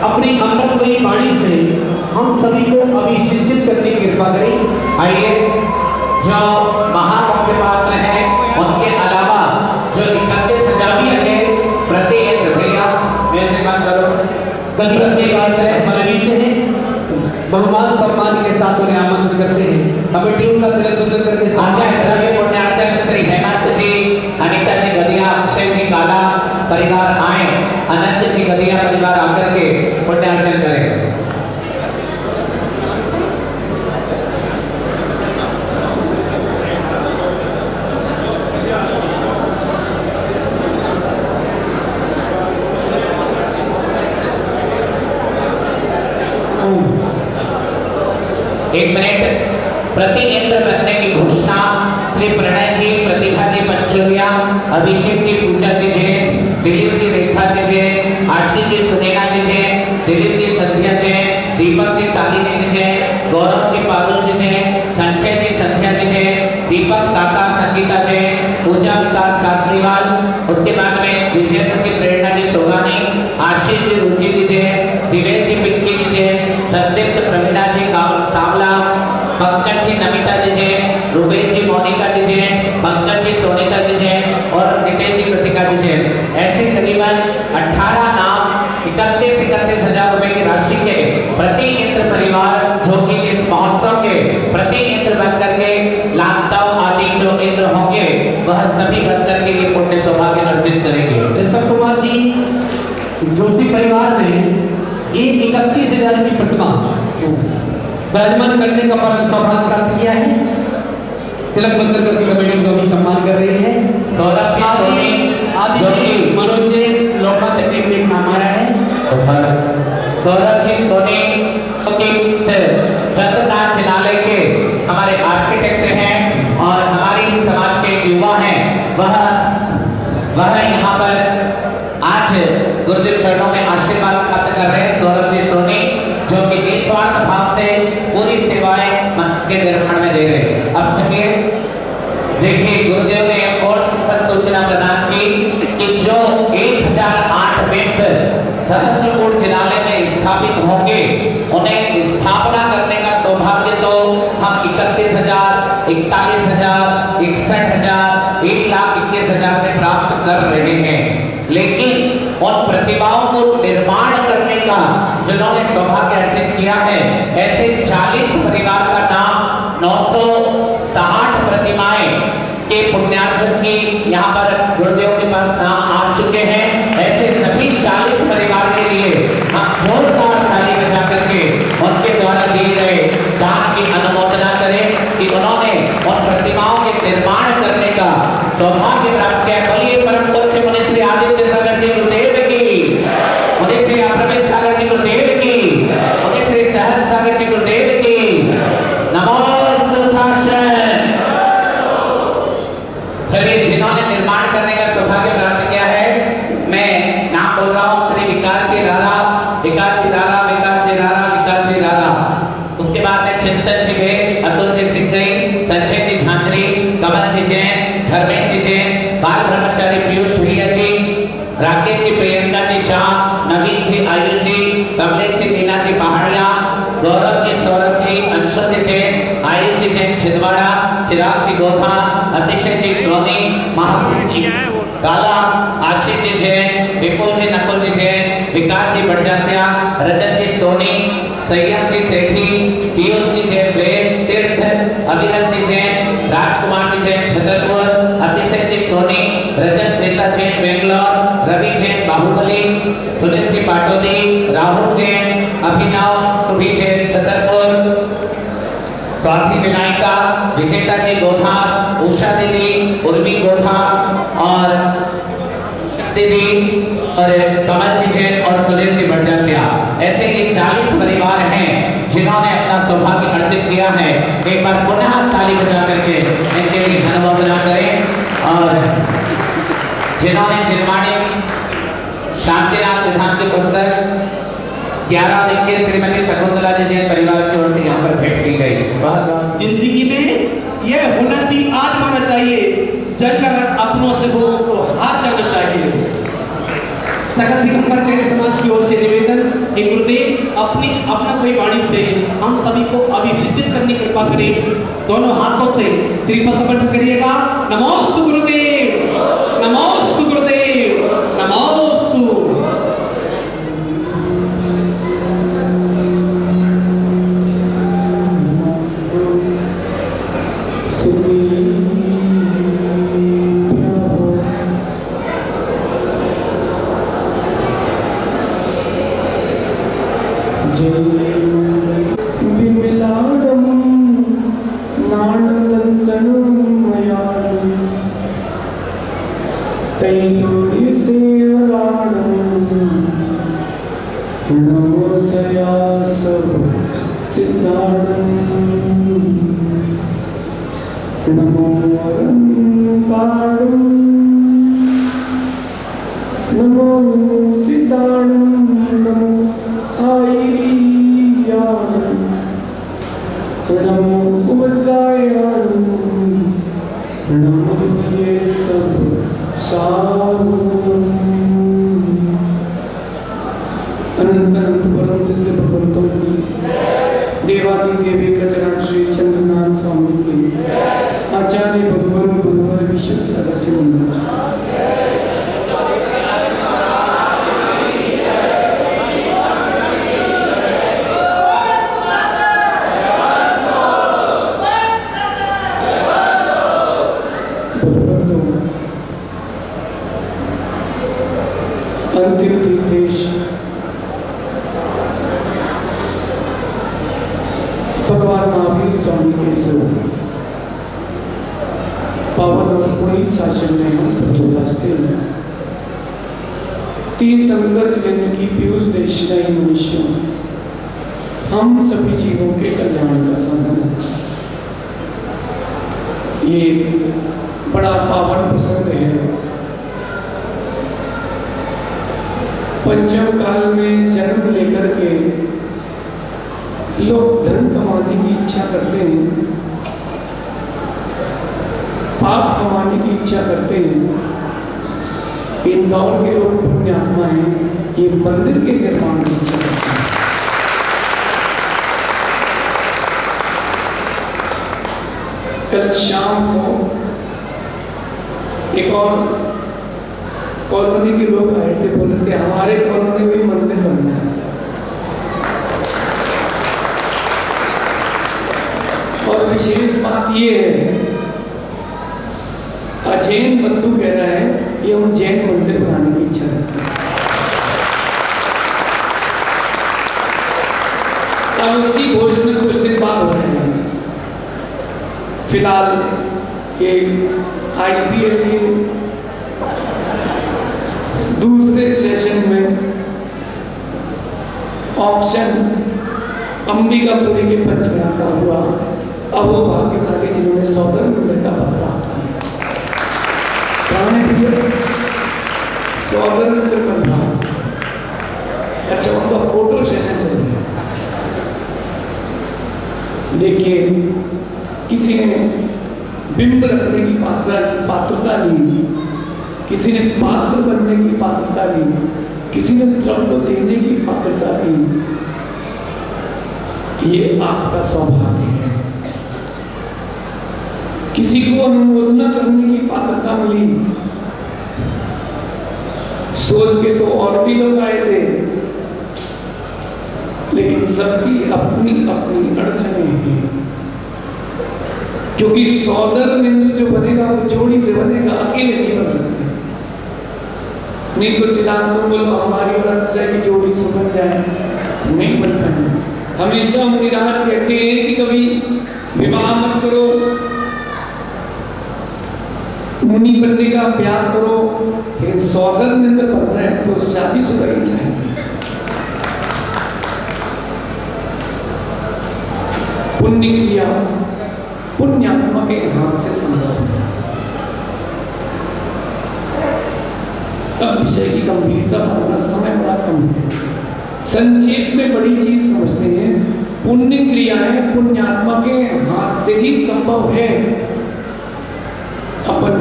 S4: अपनी अमृतमयी वाणी से हम सभी को अभिषिंचित करने की कृपा करें।
S2: आइए जो महामुख्य पात्र हैं उनके अलावा जो 31,000 के प्रति यंत्र भैया म्यूजिक बंद करो।
S4: गदिया के बाद हमारे नीचे हैं बहुमान सम्मान के साथ उन्हें आमंत्रित करते हैं। हमें टीम का तिलक करके
S2: आचार्य पुण्याचार्य श्री हेमंत जी, अनिता जी गदिया, अक्षय जी काला परिवार आए, अनंत जी गदिया परिवार आकर के पुण्यार्चन करें। एक मिनट, प्रति यंत्र बनने की घोषणा श्री प्रणय जी, प्रतिभा जी पंचोलिया, अभिषेक जी पूजा जी जैन, दिलीप जी रेखा जी जैन, आशीष जी सुनैना जी जैन, दिलीप जी संध्या जैन, दीपक जी शालिनी जी जैन, गौरव जी पारुल जी जैन, संजय जी संध्या जी जैन, दीपक काका संगीता जैन, पूजा विकास कासरीवाल, उसके बाद में विजय जी प्रेरणा जी सोगानी, आशीष जी रुचि जी जैन, दिवेश जी पिंकी जी जैन, संदीप्त प्रवीणा जी सावला, पंकज जी नमिता जी जैन, रुबेश जी मोनिका जी जैन, पंकज जी सोनिका जी जैन और नितेश जी कृतिका जी जैन। ऐसे करीबन 18 नाम 31,000 रुपए की राशि के प्रति यंत्र परिवार जो कि इस महोत्सव के प्रति यंत्र बन करके लाखताव आदि जो यंत्र होंगे वह सभी बन करके ये पुण्य सौभाग्य अर्जित करेंगे।
S4: ऋषभ कुमार जी जोशी परिवार ने ये 31,000 की प्रतिमा विराजमान करने का परम सौभाग्य प्राप्त किया है। तिलक बंद करके कमेटी को भी सम्मान कर रही है।
S2: सौरभ जी सोनी
S4: जो कि मनोज जी लोकमत टीम में नाम आ रहा है।
S2: सौरभ जी सोनी चंद्रनाथ जिनालय के हमारे आर्किटेक्ट हैं और हमारी ही समाज के युवा हैं। वह यहाँ पर आज गुरुदेव चरणों में आशीर्वाद प्राप्त कर रहे हैं। सौरभ जी सोनी जो कि निस्वार्थ भाव से पूरी सेवाएं के निर्माण में दे रहे। अब चलिए देखिए गुरुदेव ने एक और सूचना प्रदान की कि जो 1008 बिंब सहस्त्रकूट जिनालय में स्थापित होंगे उन्हें स्थापना करने का सौभाग्य तो हम 31,000, 41,000, 61,000, 1,21,000 में प्राप्त कर रहे हैं। लेकिन उन प्रतिभाओं को निर्माण करने का जिन्होंने सौभाग्य अर्जित किया है ऐसे 40 परिवार का नाम 960 प्रतिमाएं के पुण्यार्जन की यहाँ पर गुरुदेव के पास नाम आ चुके हैं। ऐसे सभी 40 परिवार के लिए हम जोरदार ताली बजा करके उनके द्वारा दिए गए दान की अनुमोदना करें कि उन्होंने उन प्रतिमाओं के निर्माण करने का सौभाग्य प्राप्त किया। बोलिए परम पूज्य मुनि श्री आदित्य सागर जी गुरुदेव की, मुनि श्री अप्रमेय सागर जी गुरुदेव की, मुनि श्री सहज सागर जी गुरुदेव की। नमो बुद्धासन। चलिए जिन्होंने निर्माण करने का सौभाग्य प्राप्त किया है मैं नाम बोल रहा हूँ श्री विकास जी राणा, विकास जी राणा, विकास जी राणा, विकास जी राणा। उसके बाद में चिंतन जी वे, अतुल जी सिंगई, संजय जी झांझरी, कमल जी जैन, धर्मेंद्र जी जैन, बाल ब्रह्मचारी पीयूष भैया जी, राकेश जी प्रियंका जी शाह, नवीन जी आयुष जी, कमलेश जी मीना जी पहाड़िया, गौरव जी सौरभ जी, अंशु जी जैन, आयुष जी जैन छिंदवाड़ा, चिराग जी गोधा, अतिशय जी सोनी, महावीर जी काला, आशीष जी जैन, विपुल जी नकुल जी जैन, विकास जी बढ़जात्या, रजत जी सोनी, सैयद जी सेठी, पीयूष जी जैन ब्लेड तीर्थ, अभिनव जी जैन, राजकुमार जी जैन छतरपुर, अतिशय जी सोनी, रजत श्वेता जैन बेंगलोर, रवि जैन बाहुबली, सुनील जी पाटोदी, राहुल जैन, अभिनव, सुभी जैन छतरपुर, स्वाति विनायका, विजेता जी गोधार, उषा दीदी, उर्मी गोधार और दीदी और कमल जी जैन और सुनील जी बड़जात्या। ऐसे ये 40 परिवार हैं जिन्होंने अपना सौभाग्य अर्जित किया है। एक बार पुनः ताली बजा करके इनके लिए धन्यवाद करें। और जिन्होंने जिनवाणी शांतिनाथ विधान के पुस्तक 11 और 21 श्रीमती शकुंतला जी जैन परिवार की ओर से यहाँ पर भेंट की गई।
S4: जिंदगी में यह हुनर भी आजमाना चाहिए, जंगल अपनों से लोगों को हार जाना चाहिए। सकल दिगंबर के समाज की ओर से निवेदन कि गुरुदेव अपना कोई वाणी से हम सभी को अभिषिक्त करने की कृपा करें। दोनों हाथों से श्री पर समर्पित करिएगा। नमोस्तु गुरुदेव, नमोस्तु गुरुदेव, नमोस्तु।
S6: अंतिम तीर्थेश भगवान महावीर स्वामी के स्वरूप पावन और पुनीत शासन में हम सब विराजते हैं। तीन तंगत लेने की पीयूष देशदाई मनुष्यों, हम सभी जीवों के कल्याण का साधन। ये बड़ा पावन प्रसंग है। पंचम काल में जन्म लेकर के लोग धन कमाने की इच्छा करते हैं, पाप कमाने की इच्छा करते हैं। इंदौर के लोग पुण्यात्मा हैं, ये मंदिर के निर्माण की इच्छा करते हैं। कल शाम को एक और कॉलोनी के लोग आए थे, बोले थे हमारे कॉलोनी में मंदिर बनना है। और विशेष बात ये है, जैन बंधु कह रहा है कि हम जैन मंदिर बनाने की इच्छा रखते हैं। अब उसकी घोषणा कुछ दिन बाद हो रहे हैं। फिलहाल ये IPL के दूसरे सेशन में ऑप्शन अंबिकापुरी के पंचगढ़ का हुआ। अब वो भाग्यशाली जिन्होंने सौदर मंदिर का पद प्राप्त किया। सौदर मंदिर बन। अच्छा, उनका फोटो सेशन चल रहा है। देखिए, किसी ने बिंब रखने की पात्रता ली, किसी ने पात्र बनने की पात्रता ली, किसी ने द्रव्य देने की पात्रता ली। ये आपका सौभाग्य है। किसी को अनुमोदना करने की पात्रता मिली। सोच के तो और भी लोग आए थे, लेकिन सबकी अपनी अपनी अड़चने हैं। क्योंकि सौदर बिंदु जो बनेगा वो जोड़ी से बनेगा, अकेले नहीं बन सकते। नहीं तो चिराग को बोलो हमारी और अतिशय की जोड़ी सुबह जाए, नहीं बन पाएंगे। हमेशा मुनिराज कहते हैं कि कभी विवाह मत करो, मुनि बनने का अभ्यास करो, लेकिन सौगंध में तो बन रहे हैं तो शादीशुदा ही चाहिए। पुण्य क्रिया पुण्यात्मा के हाथ से संभव है। अब विषय की गंभीरता अपना समय बड़ा कम है, संक्षेप में बड़ी चीज समझते हैं। पुण्य क्रियाएं पुण्यात्मा के हाथ से ही संभव है। अपन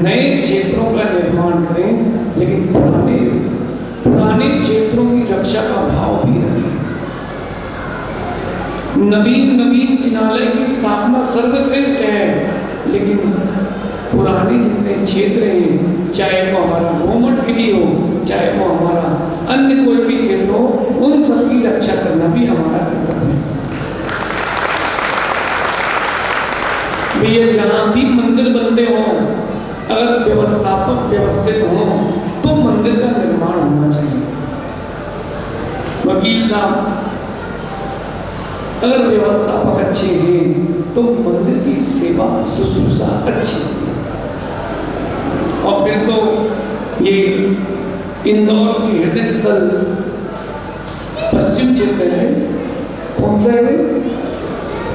S6: नए क्षेत्रों का निर्माण करें, लेकिन पुराने क्षेत्रों की रक्षा का भाव भी रखें। नवीन चिन्हालय की स्थापना सर्वश्रेष्ठ है, लेकिन पुराने जितने क्षेत्र हैं, चाहे वो हमारा गोमटगिरी हो, चाहे वो हमारा अन्य कोई भी क्षेत्र हो, उन सबकी रक्षा करना भी हमारा कर्तव्य है। भैया जहाँ भी मंदिर बनते हो, अगर व्यवस्थापक व्यवस्थित हो तो मंदिर का निर्माण होना चाहिए। वकील साहब अगर व्यवस्थापक अच्छे हैं तो मंदिर की सेवा शुश्रूषा अच्छी है। और फिर तो ये इंदौर की हृदय स्थल पश्चिम क्षेत्र है, कौन सा है?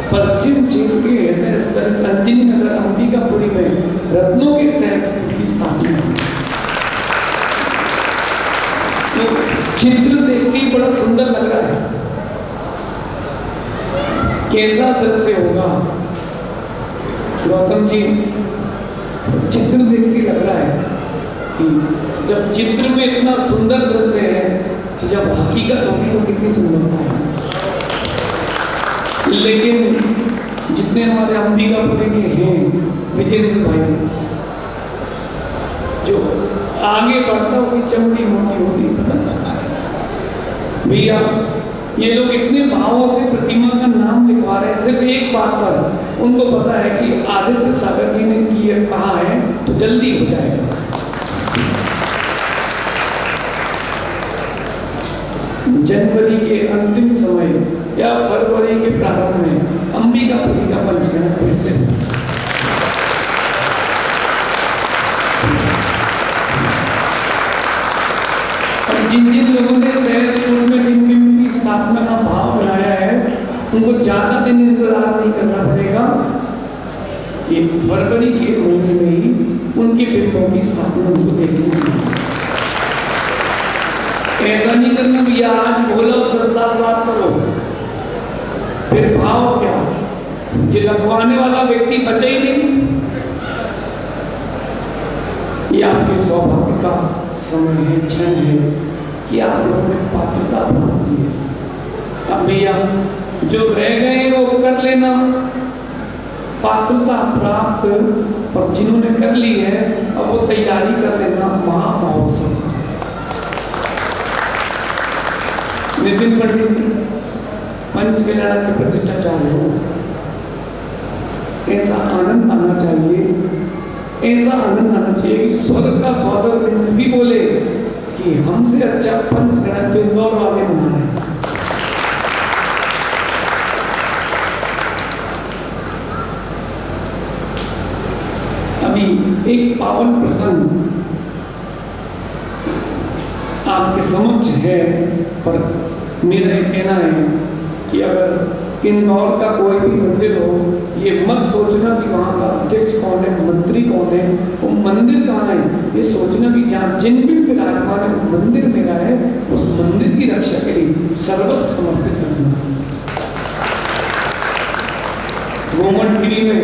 S6: पश्चिम क्षेत्र के हृदय स्थल संजीवनी नगर अंबिकापुरी में रत्नों के सहस्त्र की स्थापना है। तो चित्र देख के बड़ा सुंदर लग रहा है, कैसा दृश्य होगा गौतम जी? चित्र देख के लग रहा है कि जब चित्र में इतना सुंदर दृश्य है तो जब हकीकत होगी तो कितनी सुंदरता है। लेकिन जितने हमारे अंबिकापुरी के हैं विजेंद्र भाई, जो आगे बढ़ता उसकी चमड़ी मोटी होती भैया, ये लोग इतने भावों से प्रतिमा का नाम लिखवा रहे हैं सिर्फ एक बात पर, उनको पता है कि आदित्य सागर जी ने किया कहा है तो जल्दी हो जाएगा। जनवरी के अंतिम समय या फरवरी के प्रारंभ में अंबिकापुरी का पंचकर्म फिर से। जिन जिन लोगों ने शहर में की स्थापना का भाव बनाया है उनको ज्यादा दिन इंतजार नहीं करना पड़ेगा। ये फरवरी के महीने में ही उनके बिंबों की स्थापना उनको देखनी है। ऐसा नहीं करना भैया आज बोलो 10 साल बाद करो, फिर भाव क्या, ये लगवाने वाला व्यक्ति बचे ही नहीं। ये आपके सौभाग्य का समय है, क्षण है कि आप लोगों में पात्रता प्राप्त है। अब भैया जो रह गए वो कर लेना, पात्रता प्राप्त, और जिन्होंने कर ली है अब वो तैयारी कर लेना महामहोत्सव। नितिन पंडित जी पंच कल्याण की प्रतिष्ठा चालू हो, ऐसा आनंद आना चाहिए, ऐसा आनंद आना चाहिए कि स्वर्ग का सौदर भी बोले कि हमसे अच्छा पंच कल्याण तो इंदौर वाले बना रहे। अभी एक पावन प्रसंग आपके समक्ष है, पर मेरा ये कहना है कि अगर इंदौर का कोई भी मंदिर हो, ये मत सोचना कि वहाँ का अध्यक्ष कौन है, मंत्री कौन है, वो मंदिर कहाँ है, ये सोचना कि जहाँ जिन भी विराजमान है मंदिर मेरा है, उस मंदिर की रक्षा के लिए सर्वस्व समर्पित करना। गोमटगिरी में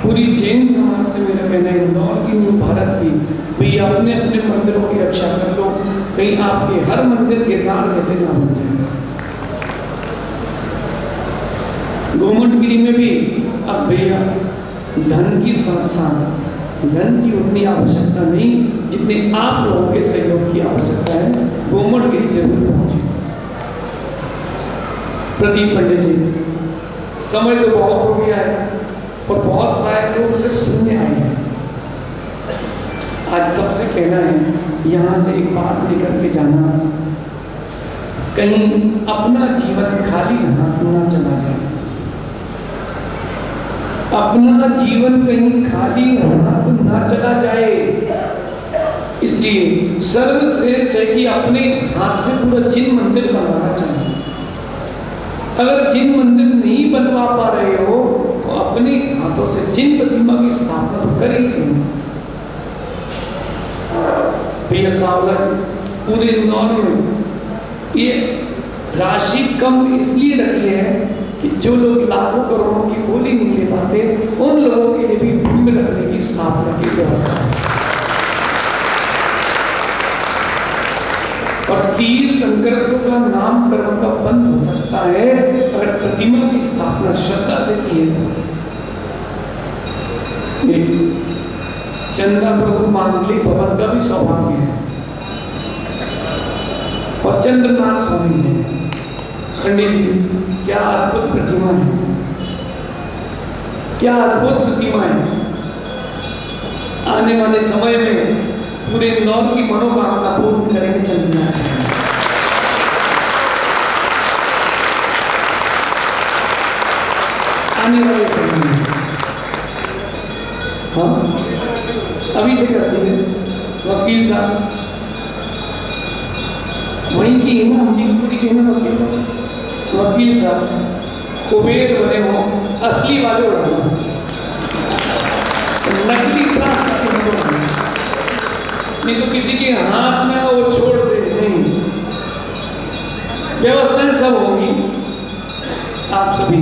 S6: पूरी जैन समाज से मेरा कहना है, इंदौर की नहीं भारत की, भैया अपने अपने मंदिरों की रक्षा कर लो, कहीं आपके हर मंदिर गिरनार कैसे ना बन जाए। गोमटगिरी में भी अब भैया धन की साथ साथ धन की उतनी आवश्यकता नहीं जितने आप लोगों के सहयोग की आवश्यकता है। गोमटगिरी जरूर पहुंचे। प्रदीप पंडित जी, समय तो बहुत हो गया है और बहुत सारे लोग सिर्फ सुनने आए हैं। आज सबसे कहना है, यहाँ से एक बात लेकर के जाना, कहीं अपना जीवन खाली ना चला जाए, अपना जीवन कहीं खाली ना चला जाए। इसलिए सर्वश्रेष्ठ है कि अपने हाथ से पूरा जिन मंदिर बनवाना चाहिए। अगर जिन मंदिर नहीं बनवा पा रहे हो तो अपने हाथों से जिन प्रतिमा की स्थापना तो कर ही भैया सावलक पूरे इंदौर में ये राशि कम इसलिए रखी है कि जो लोग लाखों करोड़ों की गोली नहीं ले पाते उन लोगों के लिए भी बिंब रखने की स्थापना की व्यवस्था है। और तीर कंकरों का नामकरण का बंद हो सकता है अगर प्रतिमा की स्थापना श्रद्धा से की है। चंदा प्रभु मांगलिक भवन का भी सौभाग्य है और चंद्रनाथ स्वामी है। पंडित जी क्या अद्भुत प्रतिमा है, क्या अद्भुत प्रतिमा है। आने वाले समय में पूरे इंदौर की मनोकामना पूर्ण करेंगे चंद्रनाथ। आने वाले समय में हाँ अभी से करते हैं वकील साहब वहीं की है ना, हम पूरी कहना वकील साहब कुबेर बने हो, असली वाले बढ़ाना, नकली नहीं तो किसी के हाथ में वो छोड़ दे नहीं। व्यवस्थाएं सब होंगी। आप सभी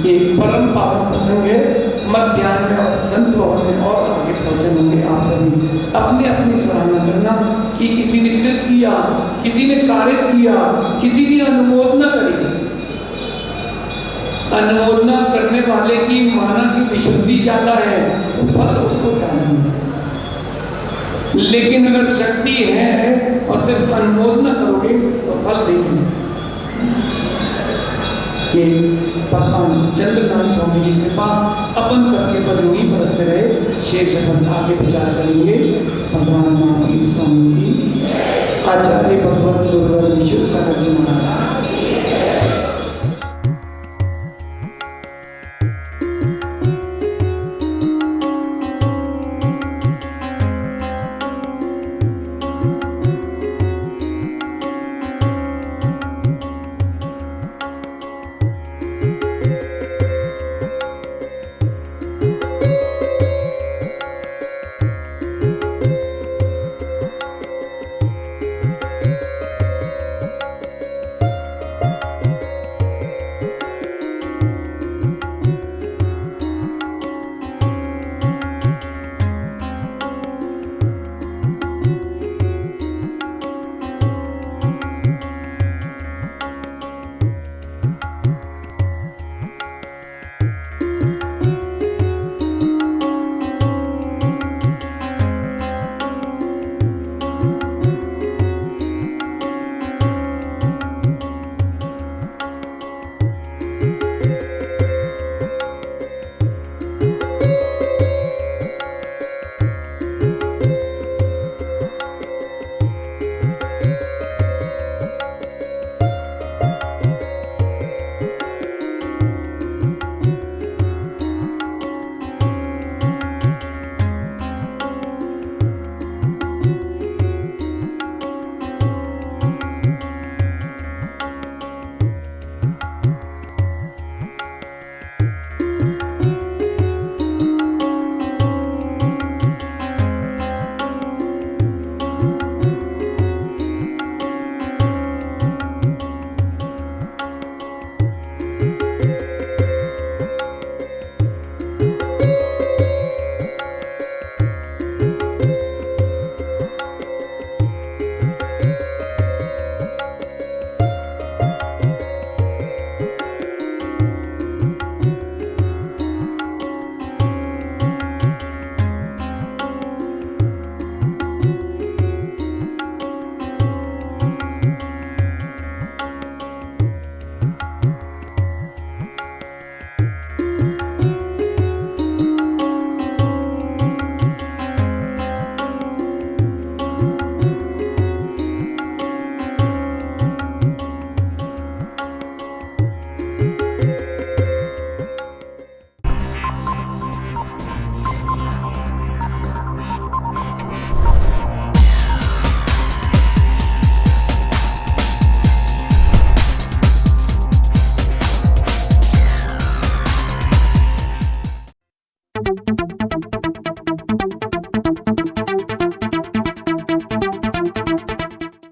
S6: ये परम पावन प्रसंग है, मध्याह्न में और संत भवन में और आगे पहुंचे होंगे। आप सभी अपने अपनी सराहना करना कि किसी ने कृत किया, किसी ने कारित किया, किसी ने अनुमोदना करी। अनुमोदना करने वाले की माना की विशुद्धि ज्यादा है तो फल उसको चाहिए, लेकिन अगर शक्ति है और सिर्फ अनुमोदना करोगे तो फल देंगे। ये भगवान चंद्रनाथ स्वामी जी कृपा अपन सबके पर यूं ही बरसते रहे। शेष अपन आगे विचार करेंगे। भगवान महावीर स्वामी जी आचार्य